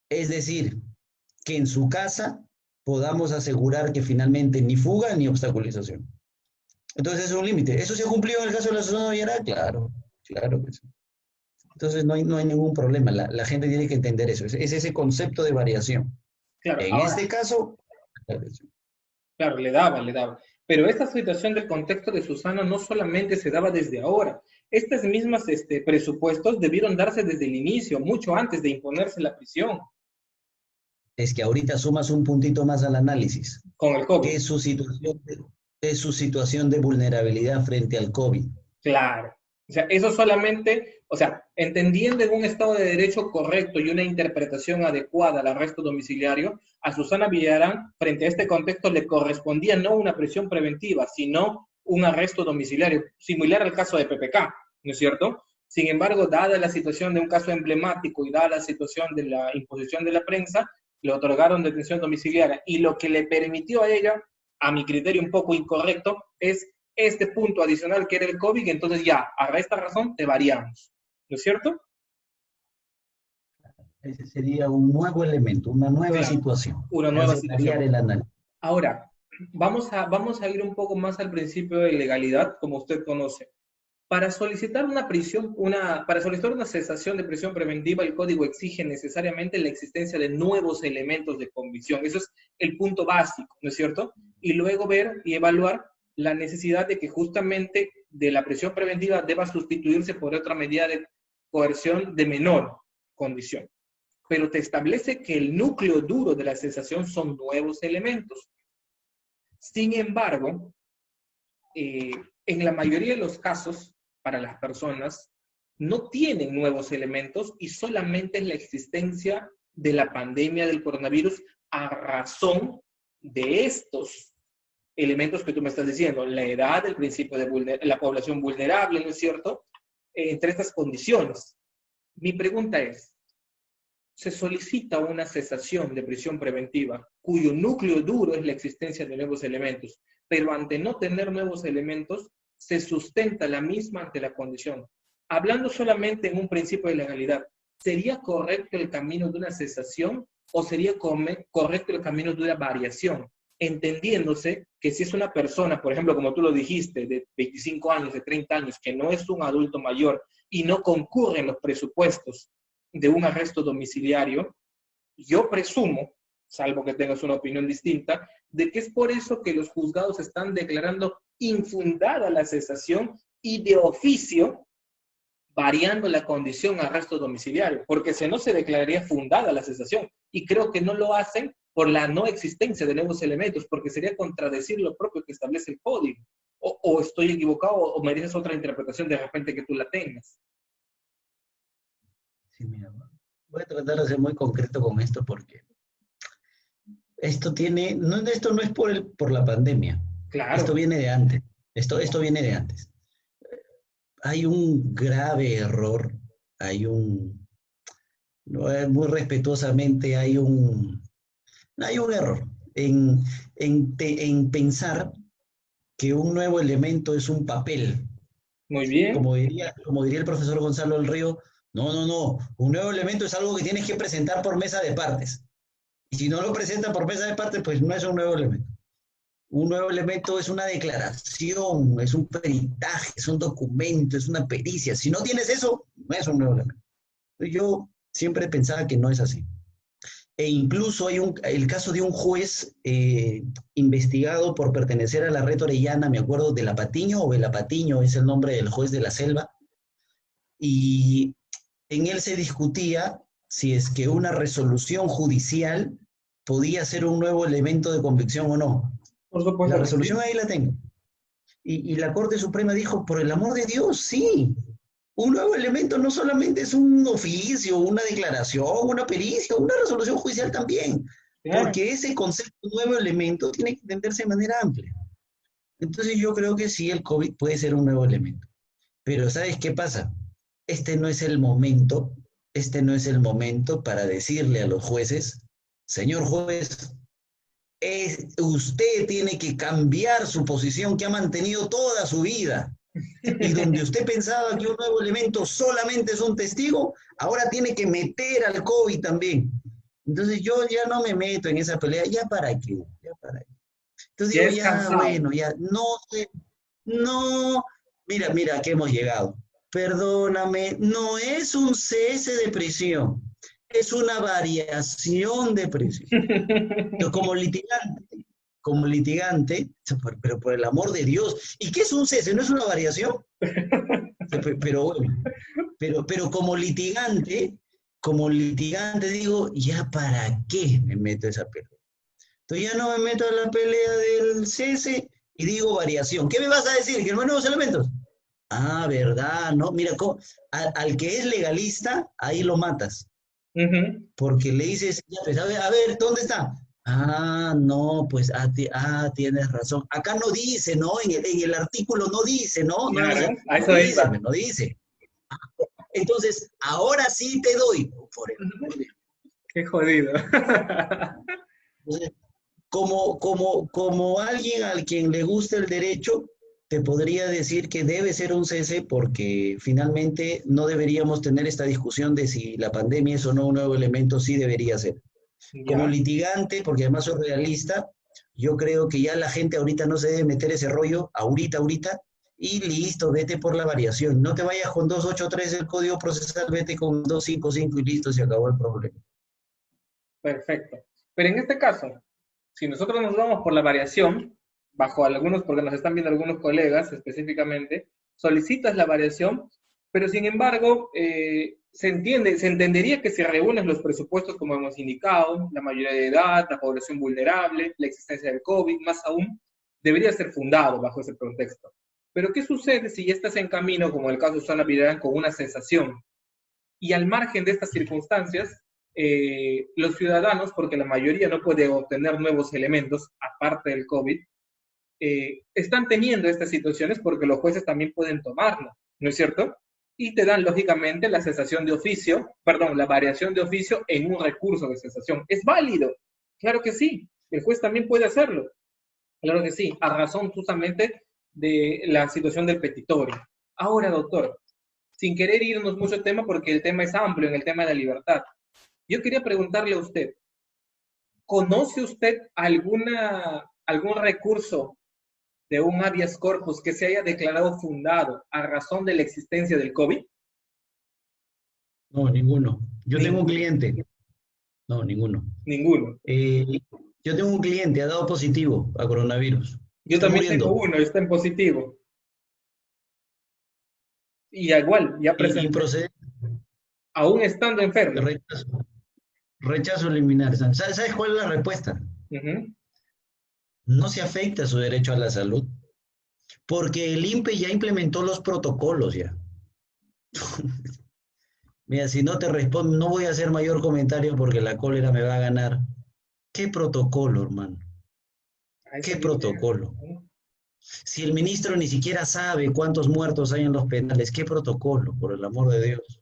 Es decir, que en su casa podamos asegurar que finalmente ni fuga ni obstaculización. Entonces es un límite. ¿Eso se ha cumplido en el caso de la Susana Villará? Claro, claro que sí. Entonces no hay ningún problema. La gente tiene que entender eso. Es ese concepto de variación. Claro, En ahora, este caso, claro, le daba, le daba. Pero esta situación del contexto de Susana no solamente se daba desde ahora. Estas mismas presupuestos debieron darse desde el inicio, mucho antes de imponerse la prisión es que ahorita sumas un puntito más al análisis, con el que COVID. es su situación de vulnerabilidad frente al COVID. Claro. O sea, eso solamente, o sea, entendiendo en un Estado de Derecho correcto y una interpretación adecuada al arresto domiciliario, a Susana Villarán, frente a este contexto, le correspondía no una prisión preventiva, sino un arresto domiciliario, similar al caso de PPK, ¿no es cierto? Sin embargo, dada la situación de un caso emblemático y dada la situación de la imposición de la prensa, le otorgaron detención domiciliaria y lo que le permitió a ella, a mi criterio un poco incorrecto, es este punto adicional que era el COVID, entonces ya, a esta razón te variamos, ¿no es cierto? Ese sería un nuevo elemento, una nueva Claro, situación una que nueva hace variar situación. el análisis. Ahora, vamos a ir un poco más al principio de legalidad, como usted conoce. Para solicitar una prisión, para solicitar una cesación de prisión preventiva, el código exige necesariamente la existencia de nuevos elementos de convicción. Eso es el punto básico, ¿no es cierto? Y luego ver y evaluar la necesidad de que justamente de la prisión preventiva deba sustituirse por otra medida de coerción de menor condición. Pero te establece que el núcleo duro de la cesación son nuevos elementos. Sin embargo, en la mayoría de los casos, para las personas, no tienen nuevos elementos y solamente es la existencia de la pandemia del coronavirus a razón de estos elementos que tú me estás diciendo, la edad, el principio de la población vulnerable, ¿no es cierto? Entre estas condiciones. Mi pregunta es, se solicita una cesación de prisión preventiva cuyo núcleo duro es la existencia de nuevos elementos, pero ante no tener nuevos elementos, se sustenta la misma ante la condición. Hablando solamente en un principio de legalidad, ¿sería correcto el camino de una cesación o sería correcto el camino de una variación? Entendiéndose que si es una persona, por ejemplo, como tú lo dijiste, de 25 años, de 30 años, que no es un adulto mayor y no concurre en los presupuestos de un arresto domiciliario, yo presumo, salvo que tengas una opinión distinta, de que es por eso que los juzgados están declarando infundada la cesación y de oficio variando la condición arresto domiciliario, porque si no se declararía fundada la cesación, y creo que no lo hacen por la no existencia de nuevos elementos, porque sería contradecir lo propio que establece el código. O estoy equivocado, o mereces otra interpretación de repente que tú la tengas. Sí, mira, voy a tratar de ser muy concreto con esto porque esto no es por la pandemia, esto Claro, viene de antes, esto viene de antes. Hay un grave error, muy respetuosamente, hay un error en pensar que un nuevo elemento es un papel. muy bien. Como diría el profesor Gonzalo del Río, no, un nuevo elemento es algo que tienes que presentar por mesa de partes. Y si no lo presenta por mesa de partes, pues no es un nuevo elemento. Un nuevo elemento es una declaración, es un peritaje, es un documento, es una pericia. Si no tienes eso, no es un nuevo elemento. Yo siempre pensaba que no es así. E incluso hay el caso de un juez investigado por pertenecer a la red orellana, me acuerdo, de La Patiño o Vela Patiño, es el nombre del juez de la selva, y en él se discutía si es que una resolución judicial podía ser un nuevo elemento de convicción o no. Por La supuesto que resolución sí. ahí la tengo. Y la Corte Suprema dijo, por el amor de Dios, sí. Un nuevo elemento no solamente es un oficio, una declaración, una pericia, una resolución judicial también, Claro. porque ese concepto nuevo elemento tiene que entenderse de manera amplia. Entonces yo creo que sí, el COVID puede ser un nuevo elemento. Pero ¿sabes qué pasa? Este no es el momento, este no es el momento para decirle a los jueces, señor juez, usted tiene que cambiar su posición que ha mantenido toda su vida. Y donde usted pensaba que un nuevo elemento solamente es un testigo, ahora tiene que meter al COVID también. Entonces yo ya no me meto en esa pelea, ¿ya para qué? ¿Ya para qué? Entonces Ya digo, es ya, cansado. bueno, ya, no sé, no, mira, que hemos llegado. Perdóname, no es un cese de prisión, es una variación de prisión. Entonces, como litigante, pero por el amor de Dios, ¿y qué es un cese? ¿No es una variación? Pero bueno, pero como litigante digo, ¿ya para qué me meto a esa pelea? Entonces ya no me meto a la pelea del cese y digo variación. ¿Qué me vas a decir? ¿Que no hay nuevos elementos? Ah, ¿verdad? No, mira, al que es legalista, ahí lo matas. Ujú. Porque le dices, ya, pues, a ver, ¿dónde está? Ah, no, pues, tienes razón. Acá no dice, ¿no? En el artículo no dice, ¿no? No, Claro, a no eso dice, iba. no dice. Entonces, ahora sí te doy, por el amor de Dios. Qué jodido. Entonces, como alguien al quien le gusta el derecho, te podría decir que debe ser un cese porque finalmente no deberíamos tener esta discusión de si la pandemia es o no un nuevo elemento, sí debería ser. Como Ya, litigante, porque además soy realista, yo creo que ya la gente ahorita no se debe meter ese rollo, ahorita, y listo, vete por la variación. No te vayas con 283 del Código Procesal, vete con 255 y listo, se acabó el problema. perfecto. Pero en este caso, si nosotros nos vamos por la variación, bajo algunos, porque nos están viendo algunos colegas específicamente, solicitas la variación, pero sin embargo, se entendería que si reúnes los presupuestos como hemos indicado, la mayoría de edad, la población vulnerable, la existencia del COVID, más aún, debería ser fundado bajo ese contexto. Pero ¿qué sucede si ya estás en camino, como el caso de Susana Vidal, con una sensación? Y al margen de estas circunstancias, los ciudadanos, porque la mayoría no puede obtener nuevos elementos aparte del COVID, están teniendo estas situaciones porque los jueces también pueden tomarlo, ¿no es cierto? Y te dan, lógicamente, la cesación de oficio, perdón, la variación de oficio en un recurso de cesación. ¿Es válido? Claro que sí. El juez también puede hacerlo. Claro que sí, a razón justamente de la situación del petitorio. Ahora, doctor, sin querer irnos mucho al tema porque el tema es amplio en el tema de la libertad, yo quería preguntarle a usted, ¿conoce usted algún recurso de un habeas corpus que se haya declarado fundado a razón de la existencia del COVID? No, ninguno. Yo tengo un Ninguno. cliente. No, ninguno. Ninguno. Eh, yo tengo un cliente, ha dado positivo a coronavirus. Yo Está también tengo muriendo. uno, está en positivo. Y igual, ya presenté, Improcedente. aún estando enfermo. Rechazo. Rechazo eliminar. ¿Sabes cuál es la respuesta? Ujú. No se afecta su derecho a la salud, porque el INPE ya implementó los protocolos ya. Mira, si no te respondo, no voy a hacer mayor comentario porque la cólera me va a ganar. ¿Qué protocolo, hermano? A ese ¿Qué nivel. protocolo? Si el ministro ni siquiera sabe cuántos muertos hay en los penales, ¿qué protocolo, por el amor de Dios?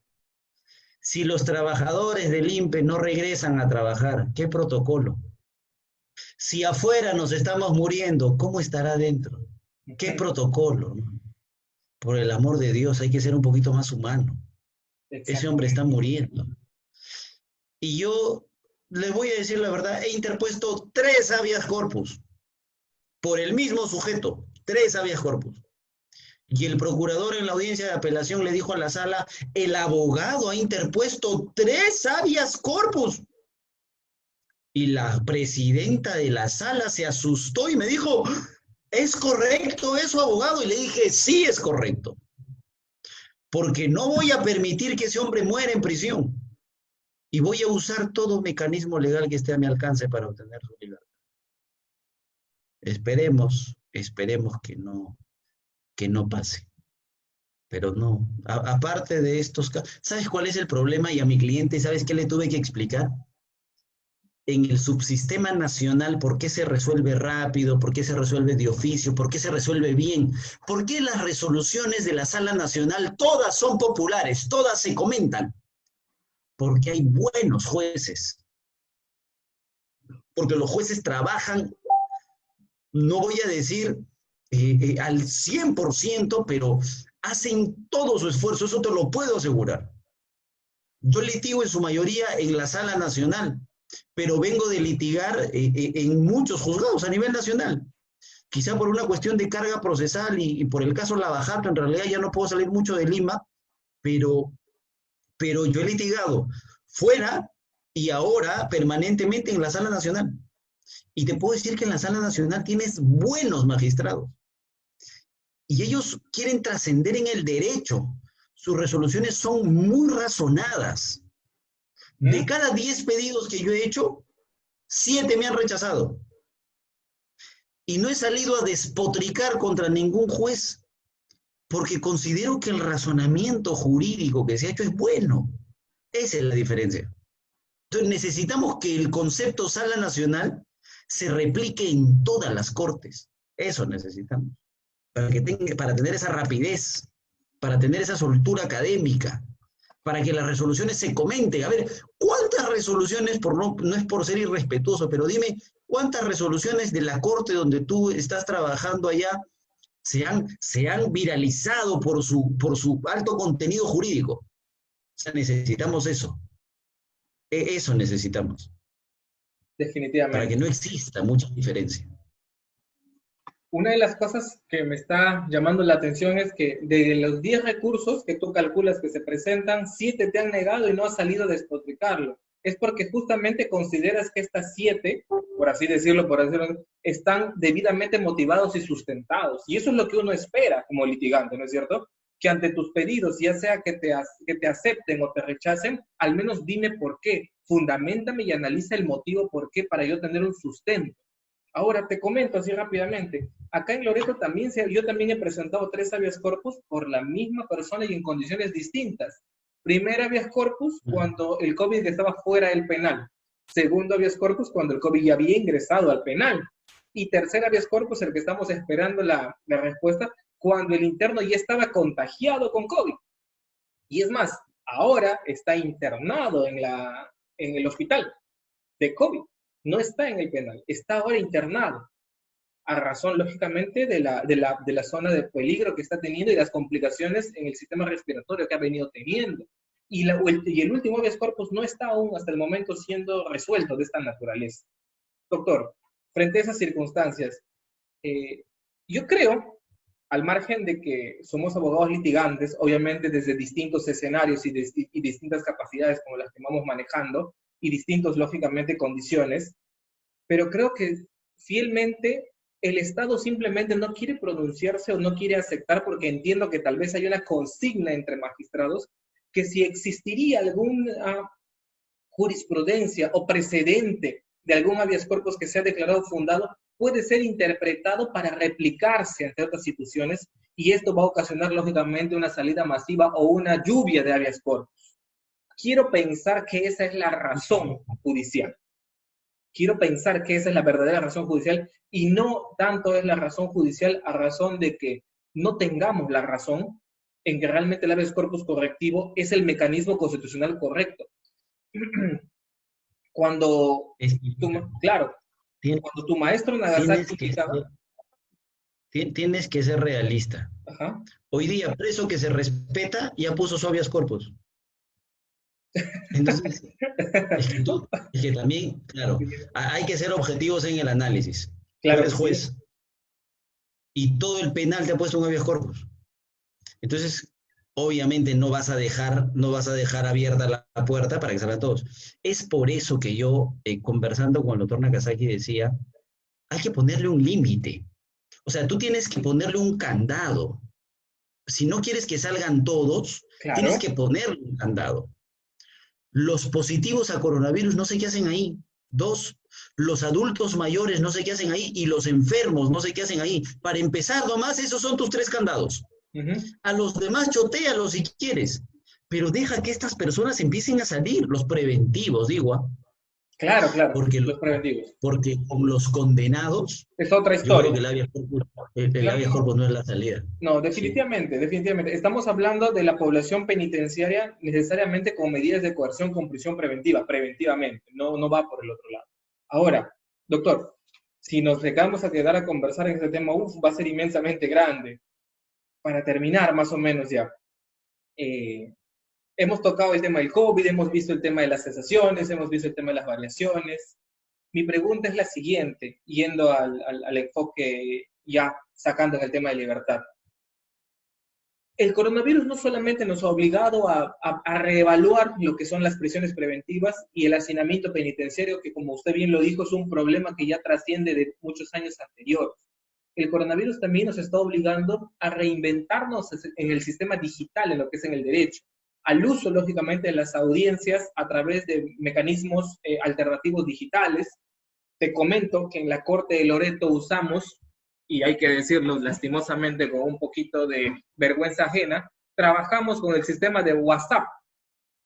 Si los trabajadores del INPE no regresan a trabajar, ¿qué protocolo? Si afuera nos estamos muriendo, ¿cómo estará adentro? ¿Qué Ujú. protocolo? ¿No? Por el amor de Dios, hay que ser un poquito más humano. Ese hombre está Exactamente. muriendo. Y yo les voy a decir la verdad, he interpuesto 3 habeas corpus por el mismo sujeto, 3 habeas corpus. Y el procurador en la audiencia de apelación le dijo a la sala, el abogado ha interpuesto 3 habeas corpus. Y la presidenta de la sala se asustó y me dijo, ¿es correcto eso, abogado? Y le dije, sí es correcto, porque no voy a permitir que ese hombre muera en prisión. Y voy a usar todo mecanismo legal que esté a mi alcance para obtener su libertad. Esperemos que no pase. Pero no, aparte de estos casos, ¿sabes cuál es el problema? Y a mi cliente, ¿sabes qué le tuve que explicar? En el subsistema nacional, ¿por qué se resuelve rápido? ¿Por qué se resuelve de oficio? ¿Por qué se resuelve bien? ¿Por qué las resoluciones de la Sala Nacional todas son populares? Todas se comentan. porque hay buenos jueces, porque los jueces trabajan, no voy a decir al 100%, pero hacen todo su esfuerzo, eso te lo puedo asegurar. Yo litigo en su mayoría en la Sala Nacional, pero vengo de litigar en muchos juzgados a nivel nacional. Quizá por una cuestión de carga procesal y por el caso Lavajato, en realidad ya no puedo salir mucho de Lima, pero yo he litigado fuera y ahora permanentemente en la Sala Nacional. Y te puedo decir que en la Sala Nacional tienes buenos magistrados. Y ellos quieren trascender en el derecho. Sus resoluciones son muy razonadas. De cada 10 pedidos que yo he hecho, 7 me han rechazado. Y no he salido a despotricar contra ningún juez, porque considero que el razonamiento jurídico que se ha hecho es bueno. Esa es la diferencia. Entonces necesitamos que el concepto Sala Nacional se replique en todas las cortes. Eso necesitamos. Para tener esa rapidez, para tener esa soltura académica, para que las resoluciones se comenten. A ver, ¿cuántas resoluciones, no es por ser irrespetuoso, pero dime, ¿cuántas resoluciones de la corte donde tú estás trabajando allá se han viralizado por su alto contenido jurídico? O sea, necesitamos eso. Eso necesitamos. Definitivamente. Para que no exista mucha diferencia. Una de las cosas que me está llamando la atención es que de los 10 recursos que tú calculas que se presentan, 7 te han negado y no has salido a despotricarlo. Es porque justamente consideras que estas 7, por así decirlo, están debidamente motivados y sustentados. Y eso es lo que uno espera como litigante, ¿no es cierto? Que ante tus pedidos, ya sea que te acepten o te rechacen, al menos dime por qué. Fundaméntame y analiza el motivo por qué para yo tener un sustento. Ahora te comento así rápidamente. Acá en Loreto yo también he presentado 3 habeas corpus por la misma persona y en condiciones distintas. Primera habeas corpus cuando el COVID estaba fuera del penal. Segundo habeas corpus cuando el COVID ya había ingresado al penal. Y tercera habeas corpus, el que estamos esperando la respuesta, cuando el interno ya estaba contagiado con COVID. Y es más, ahora está internado en el hospital de COVID. No está en el penal, está ahora internado, a razón, lógicamente, de la zona de peligro que está teniendo y las complicaciones en el sistema respiratorio que ha venido teniendo. Y el último habeas corpus no está aún hasta el momento siendo resuelto de esta naturaleza. Doctor, frente a esas circunstancias, yo creo, al margen de que somos abogados litigantes, obviamente desde distintos escenarios y distintas capacidades como las que vamos manejando, y distintos, lógicamente, condiciones, pero creo que fielmente el Estado simplemente no quiere pronunciarse o no quiere aceptar, porque entiendo que tal vez hay una consigna entre magistrados, que si existiría alguna jurisprudencia o precedente de algún habeas corpus que sea declarado fundado, puede ser interpretado para replicarse ante otras instituciones, y esto va a ocasionar, lógicamente, una salida masiva o una lluvia de habeas corpus. Quiero pensar que esa es la razón judicial. Quiero pensar que esa es la verdadera razón judicial y no tanto es la razón judicial a razón de que no tengamos la razón en que realmente el habeas corpus correctivo es el mecanismo constitucional correcto. Cuando tu maestro Nagasaki tienes que ser realista. Ajá. Hoy día, preso que se respeta ya puso su habeas corpus. Entonces, es que también, claro, hay que ser objetivos en el análisis. Claro, tú eres juez y todo el penal te ha puesto un habeas corpus. Entonces, obviamente no vas a dejar abierta la puerta para que salgan todos. Es por eso que yo, conversando con el doctor Nagasaki, decía, hay que ponerle un límite. O sea, tú tienes que ponerle un candado. Si no quieres que salgan todos, claro, tienes que ponerle un candado. Los positivos a coronavirus no sé qué hacen ahí. 2, los adultos mayores no sé qué hacen ahí y los enfermos no sé qué hacen ahí. Para empezar nomás, esos son tus 3 candados. A los demás chotéalos si quieres, pero deja que estas personas empiecen a salir, los preventivos, digo. Claro, claro, Porque, los preventivos. porque con los condenados, Es otra yo creo historia. que el habeas No, corpus no es la salida. no, Sí. definitivamente, definitivamente. Estamos hablando de la población penitenciaria necesariamente con medidas de coerción con prisión preventiva, preventivamente, no, no va por el otro lado. Ahora, doctor, si nos llegamos a quedar a conversar en este tema, va a ser inmensamente grande. Para terminar, más o menos ya, eh, hemos tocado el tema del COVID, hemos visto el tema de las cesaciones, hemos visto el tema de las variaciones. Mi pregunta es la siguiente, yendo al enfoque ya sacando el tema de libertad. El coronavirus no solamente nos ha obligado a reevaluar lo que son las prisiones preventivas y el hacinamiento penitenciario, que como usted bien lo dijo, es un problema que ya trasciende de muchos años anteriores. El coronavirus también nos está obligando a reinventarnos en el sistema digital, en lo que es en el derecho, al uso, lógicamente, de las audiencias a través de mecanismos alternativos digitales. Te comento que en la Corte de Loreto usamos, y hay que decirlo lastimosamente con un poquito de vergüenza ajena, trabajamos con el sistema de WhatsApp,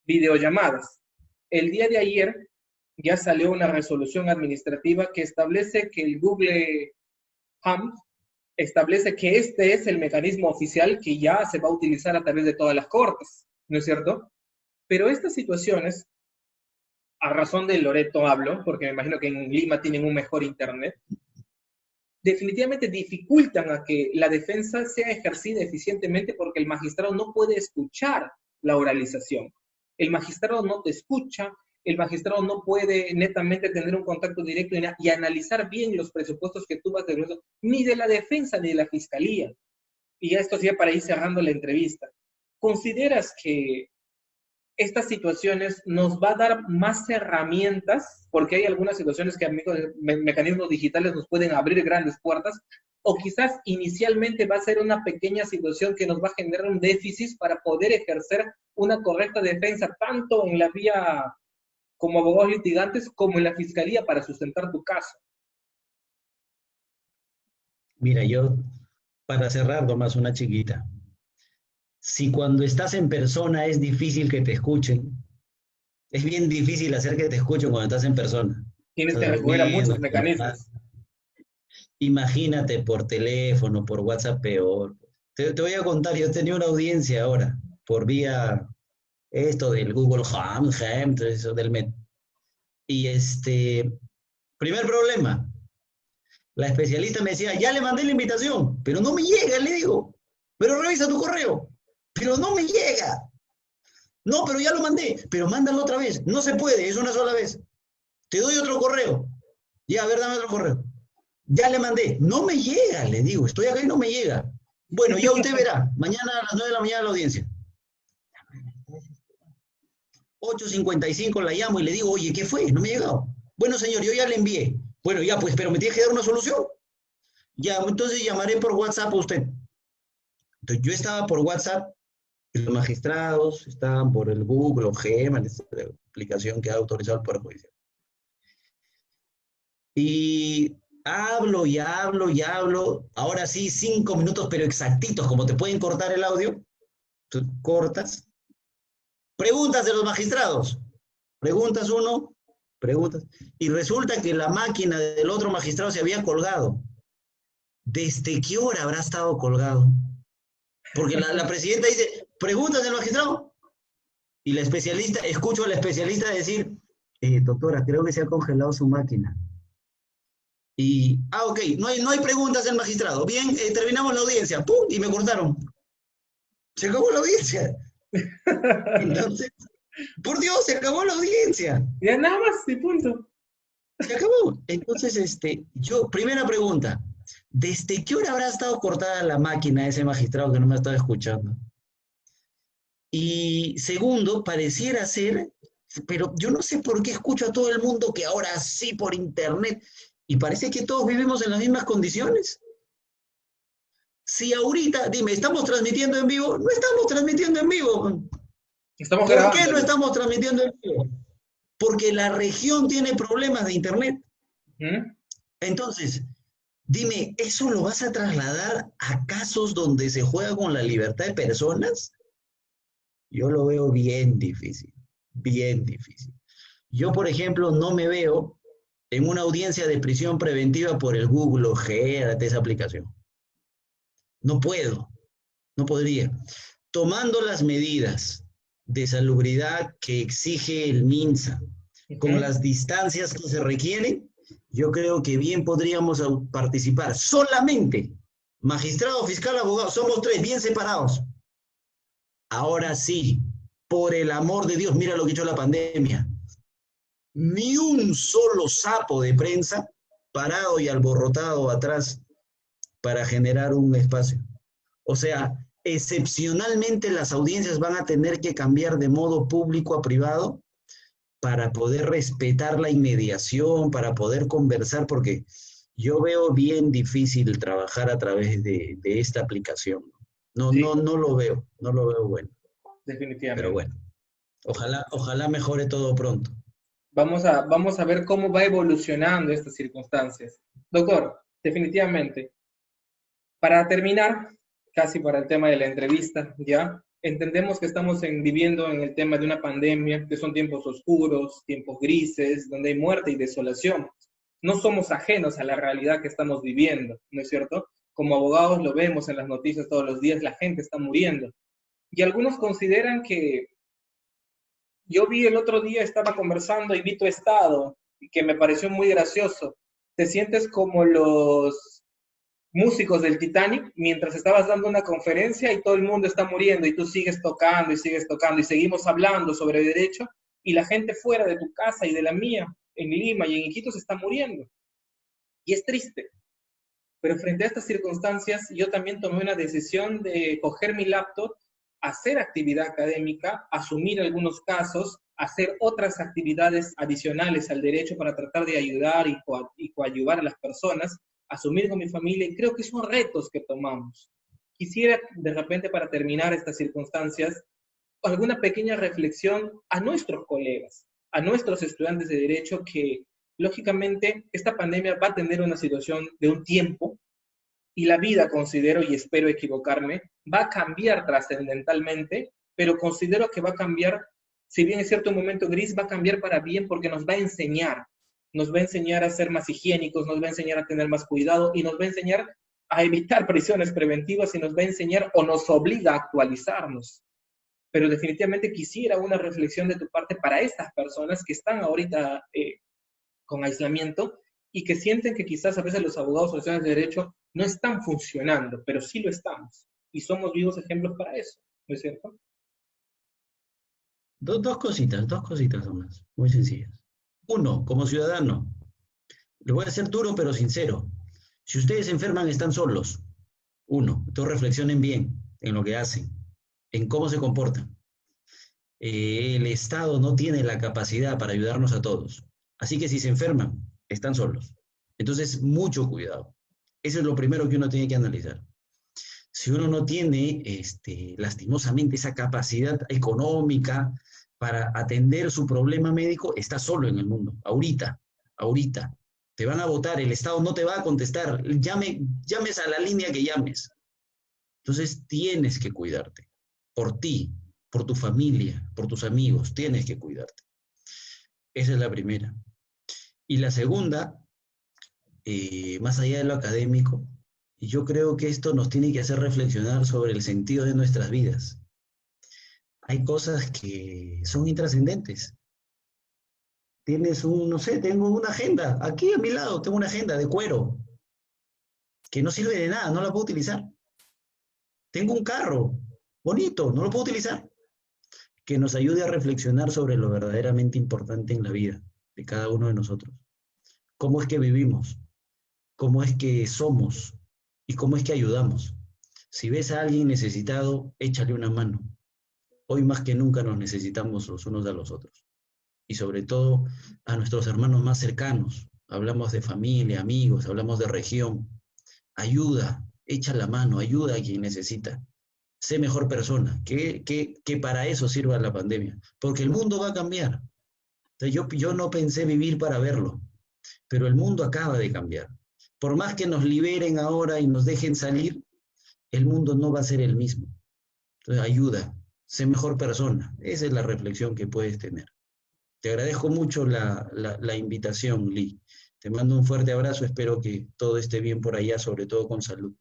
videollamadas. El día de ayer ya salió una resolución administrativa que establece que el Google Home establece que este es el mecanismo oficial que ya se va a utilizar a través de todas las cortes, ¿no es cierto? Pero estas situaciones, a razón de Loreto hablo, porque me imagino que en Lima tienen un mejor internet, definitivamente dificultan a que la defensa sea ejercida eficientemente porque el magistrado no puede escuchar la oralización. El magistrado no te escucha, el magistrado no puede netamente tener un contacto directo y analizar bien los presupuestos que tú vas de ni de la defensa ni de la fiscalía. Y esto ya para ir cerrando la entrevista. ¿Consideras que estas situaciones nos va a dar más herramientas, porque hay algunas situaciones que mecanismos digitales nos pueden abrir grandes puertas, o quizás inicialmente va a ser una pequeña situación que nos va a generar un déficit para poder ejercer una correcta defensa, tanto en la vía como abogados litigantes, como en la fiscalía para sustentar tu caso? Mira, yo, para cerrar, nomás una chiquita. Si cuando estás en persona es difícil que te escuchen, es bien difícil hacer que te escuchen cuando estás en persona. Tienes Estás que recurrir a durmiendo, muchos estás llamando. mecanismos. Imagínate por teléfono, por WhatsApp, peor. Te voy a contar, yo tenía una audiencia ahora, por vía esto del Google Home, eso del Met. Y primer problema, la especialista me decía, ya le mandé la invitación, pero no me llega, le digo, pero revisa tu correo, pero no me llega. No, pero ya lo mandé, pero mándalo otra vez. No se puede, es una sola vez. Te doy otro correo. Ya, a ver, dame otro correo. Ya le mandé. No me llega, le digo, estoy acá y no me llega. Bueno, ya usted verá, mañana a las 9 de la mañana la audiencia. 8:55 la llamo y le digo, oye, ¿qué fue? No me ha llegado. Bueno, señor, yo ya le envié. Bueno, ya, pues, pero me tiene que dar una solución. Ya, entonces llamaré por WhatsApp a usted. Entonces yo estaba por WhatsApp y los magistrados estaban por el Google o Gmail, esta aplicación que ha autorizado el Poder Judicial. Y hablo y hablo y hablo. Ahora sí, 5 minutos, pero exactitos, como te pueden cortar el audio. Tú cortas. Preguntas de los magistrados. Preguntas uno, preguntas. Y resulta que la máquina del otro magistrado se había colgado. ¿Desde qué hora habrá estado colgado? Porque la presidenta dice, preguntas del magistrado. Y la especialista, escucho a la especialista decir, doctora, creo que se ha congelado su máquina. Y, ok, no hay preguntas del magistrado. Bien, terminamos la audiencia. ¡Pum! Y me cortaron. Se acabó la audiencia. Entonces, por Dios, se acabó la audiencia. Ya nada más, y punto. Se acabó. Entonces, primera pregunta. ¿Desde qué hora habrá estado cortada la máquina de ese magistrado que no me estaba escuchando? Y segundo, pareciera ser, pero yo no sé por qué escucho a todo el mundo que ahora sí por internet, y parece que todos vivimos en las mismas condiciones. Si ahorita, dime, ¿estamos transmitiendo en vivo? No estamos transmitiendo en vivo. Estamos ¿Por qué no grabando. estamos transmitiendo en vivo? Porque la región tiene problemas de internet. ¿Mm? Entonces, dime, ¿eso lo vas a trasladar a casos donde se juega con la libertad de personas? Yo lo veo bien difícil, bien difícil. Yo, por ejemplo, no me veo en una audiencia de prisión preventiva por el Google o Gérate, esa aplicación. No puedo, no podría. Tomando las medidas de salubridad que exige el MINSA, con Ujú. las distancias que se requieren, yo creo que bien podríamos participar. Solamente magistrado, fiscal, abogado, somos tres, bien separados. Ahora sí, por el amor de Dios, mira lo que echó la pandemia. Ni un solo sapo de prensa parado y alborotado atrás para generar un espacio. O sea, excepcionalmente las audiencias van a tener que cambiar de modo público a privado para poder respetar la inmediación, para poder conversar, porque yo veo bien difícil trabajar a través de esta aplicación. No, Sí, no, no lo veo bueno. Pero definitivamente. bueno, ojalá mejore todo pronto. Vamos a ver cómo va evolucionando estas circunstancias. Doctor, definitivamente, para terminar, casi para el tema de la entrevista, ¿ya? Entendemos que estamos viviendo en el tema de una pandemia, que son tiempos oscuros, tiempos grises, donde hay muerte y desolación. No somos ajenos a la realidad que estamos viviendo, ¿no es cierto? Como abogados lo vemos en las noticias todos los días, la gente está muriendo. Y algunos consideran que yo vi el otro día, estaba conversando y vi tu estado, que me pareció muy gracioso. Te sientes como los músicos del Titanic mientras estabas dando una conferencia y todo el mundo está muriendo y tú sigues tocando y seguimos hablando sobre derecho y la gente fuera de tu casa y de la mía, en Lima y en Iquitos, está muriendo. Y es triste. Pero frente a estas circunstancias, yo también tomé una decisión de coger mi laptop, hacer actividad académica, asumir algunos casos, hacer otras actividades adicionales al derecho para tratar de ayudar y coadyuvar a las personas, asumir con mi familia, y creo que son retos que tomamos. Quisiera, de repente, para terminar estas circunstancias, alguna pequeña reflexión a nuestros colegas, a nuestros estudiantes de derecho que, lógicamente, esta pandemia va a tener una situación de un tiempo y la vida, considero y espero equivocarme, va a cambiar trascendentalmente, pero considero que va a cambiar, si bien es cierto un momento gris, va a cambiar para bien porque nos va a enseñar a ser más higiénicos, nos va a enseñar a tener más cuidado y nos va a enseñar a evitar prisiones preventivas y nos va a enseñar o nos obliga a actualizarnos. Pero definitivamente quisiera una reflexión de tu parte para estas personas que están ahorita con aislamiento y que sienten que quizás a veces los abogados o los estudiantes de derecho no están funcionando, pero sí lo estamos. Y somos vivos ejemplos para eso, ¿no es cierto? Dos cositas nomás, muy sencillas. Uno, como ciudadano, le voy a ser duro pero sincero. Si ustedes se enferman, están solos. Uno, entonces reflexionen bien en lo que hacen, en cómo se comportan. El Estado no tiene la capacidad para ayudarnos a todos. Así que si se enferman, están solos. Entonces, mucho cuidado. Eso es lo primero que uno tiene que analizar. Si uno no tiene, lastimosamente, esa capacidad económica para atender su problema médico, está solo en el mundo. Ahorita. Te van a votar, el Estado no te va a contestar. Llames a la línea que llames. Entonces, tienes que cuidarte. Por ti, por tu familia, por tus amigos, tienes que cuidarte. Esa es la primera. Y la segunda, más allá de lo académico, yo creo que esto nos tiene que hacer reflexionar sobre el sentido de nuestras vidas. Hay cosas que son intrascendentes. No sé, tengo una agenda, aquí a mi lado tengo una agenda de cuero, que no sirve de nada, no la puedo utilizar. Tengo un carro, bonito, no lo puedo utilizar. Que nos ayude a reflexionar sobre lo verdaderamente importante en la vida de cada uno de nosotros. Cómo es que vivimos, cómo es que somos y cómo es que ayudamos. Si ves a alguien necesitado, échale una mano. Hoy más que nunca nos necesitamos los unos a los otros. Y sobre todo a nuestros hermanos más cercanos. Hablamos de familia, amigos, hablamos de región. Ayuda, echa la mano, ayuda a quien necesita. Sé mejor persona, que para eso sirva la pandemia. Porque el mundo va a cambiar. O sea, yo no pensé vivir para verlo, pero el mundo acaba de cambiar. Por más que nos liberen ahora y nos dejen salir, el mundo no va a ser el mismo. Entonces, ayuda, sé mejor persona. Esa es la reflexión que puedes tener. Te agradezco mucho la invitación, Lee. Te mando un fuerte abrazo, espero que todo esté bien por allá, sobre todo con salud.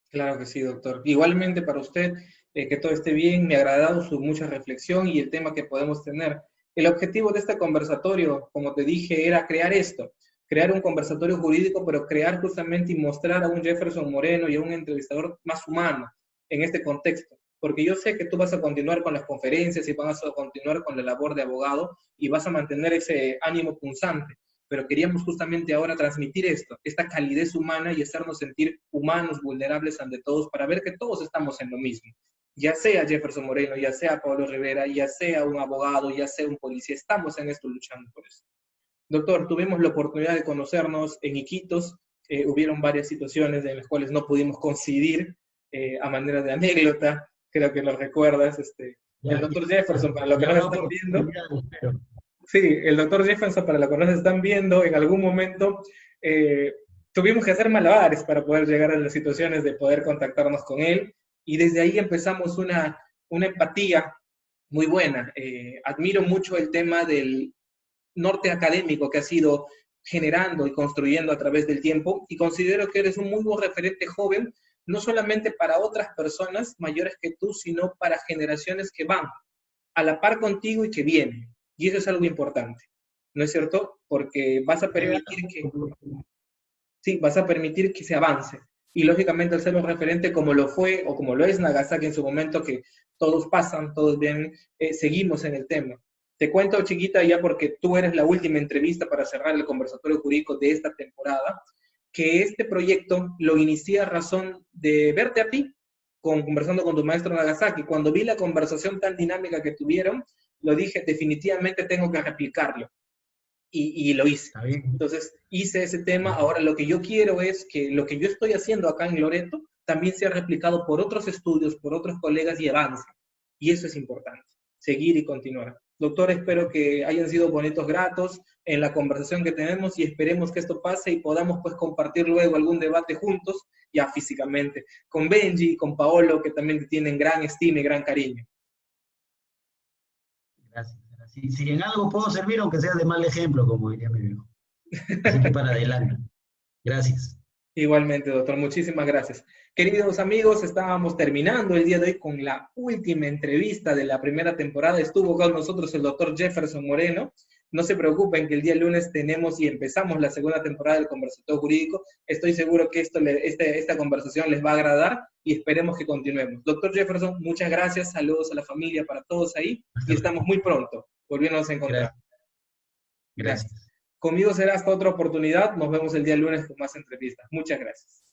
Claro que sí, doctor. Igualmente para usted, que todo esté bien, me ha agradado su mucha reflexión y el tema que podemos tener. El objetivo de este conversatorio, como te dije, era crear esto, crear un conversatorio jurídico, pero crear justamente y mostrar a un Jefferson Moreno y a un entrevistador más humano en este contexto. Porque yo sé que tú vas a continuar con las conferencias y vas a continuar con la labor de abogado y vas a mantener ese ánimo punzante, pero queríamos justamente ahora transmitir esto, esta calidez humana y hacernos sentir humanos, vulnerables ante todos, para ver que todos estamos en lo mismo. Ya sea Jefferson Moreno, ya sea Pablo Rivera, ya sea un abogado, ya sea un policía, estamos en esto luchando por eso. Doctor, tuvimos la oportunidad de conocernos en Iquitos, hubieron varias situaciones en las cuales no pudimos coincidir a manera de anécdota, creo que lo recuerdas, el doctor Jefferson, para lo que nos están viendo, sí, el doctor Jefferson, para lo que nos están viendo, en algún momento tuvimos que hacer malabares para poder llegar a las situaciones de poder contactarnos con él, y desde ahí empezamos una empatía muy buena. Admiro mucho el tema del norte académico que has ido generando y construyendo a través del tiempo, y considero que eres un muy buen referente joven, no solamente para otras personas mayores que tú, sino para generaciones que van a la par contigo y que vienen. Y eso es algo importante, ¿no es cierto? Porque vas a permitir que, sí, vas a permitir que se avance. Y lógicamente al ser un referente como lo fue o como lo es Nagasaki en su momento, que todos pasan, todos vienen, seguimos en el tema. Te cuento, chiquita, ya porque tú eres la última entrevista para cerrar el conversatorio jurídico de esta temporada, que este proyecto lo inicié a razón de verte a ti, conversando con tu maestro Nagasaki. Cuando vi la conversación tan dinámica que tuvieron, lo dije, definitivamente tengo que replicarlo. Y lo hice. Entonces, hice ese tema. Ahora lo que yo quiero es que lo que yo estoy haciendo acá en Loreto también sea replicado por otros estudios, por otros colegas y avance. Y eso es importante, seguir y continuar. Doctor, espero que hayan sido bonitos, gratos en la conversación que tenemos y esperemos que esto pase y podamos pues compartir luego algún debate juntos, ya físicamente, con Benji, con Paolo, que también te tienen gran estima y gran cariño. Gracias. Si en algo puedo servir, aunque sea de mal ejemplo, como diría mi viejo. Así que para adelante. Gracias. Igualmente, doctor, muchísimas gracias. Queridos amigos, estábamos terminando el día de hoy con la última entrevista de la primera temporada. Estuvo con nosotros el doctor Jefferson Moreno. No se preocupen que el día lunes tenemos y empezamos la segunda temporada del conversatorio jurídico. Estoy seguro que esta conversación les va a agradar y esperemos que continuemos. Doctor Jefferson, muchas gracias. Saludos a la familia para todos ahí y estamos muy pronto volviéndonos a encontrar. Gracias. Conmigo será hasta otra oportunidad. Nos vemos el día lunes con más entrevistas. Muchas gracias.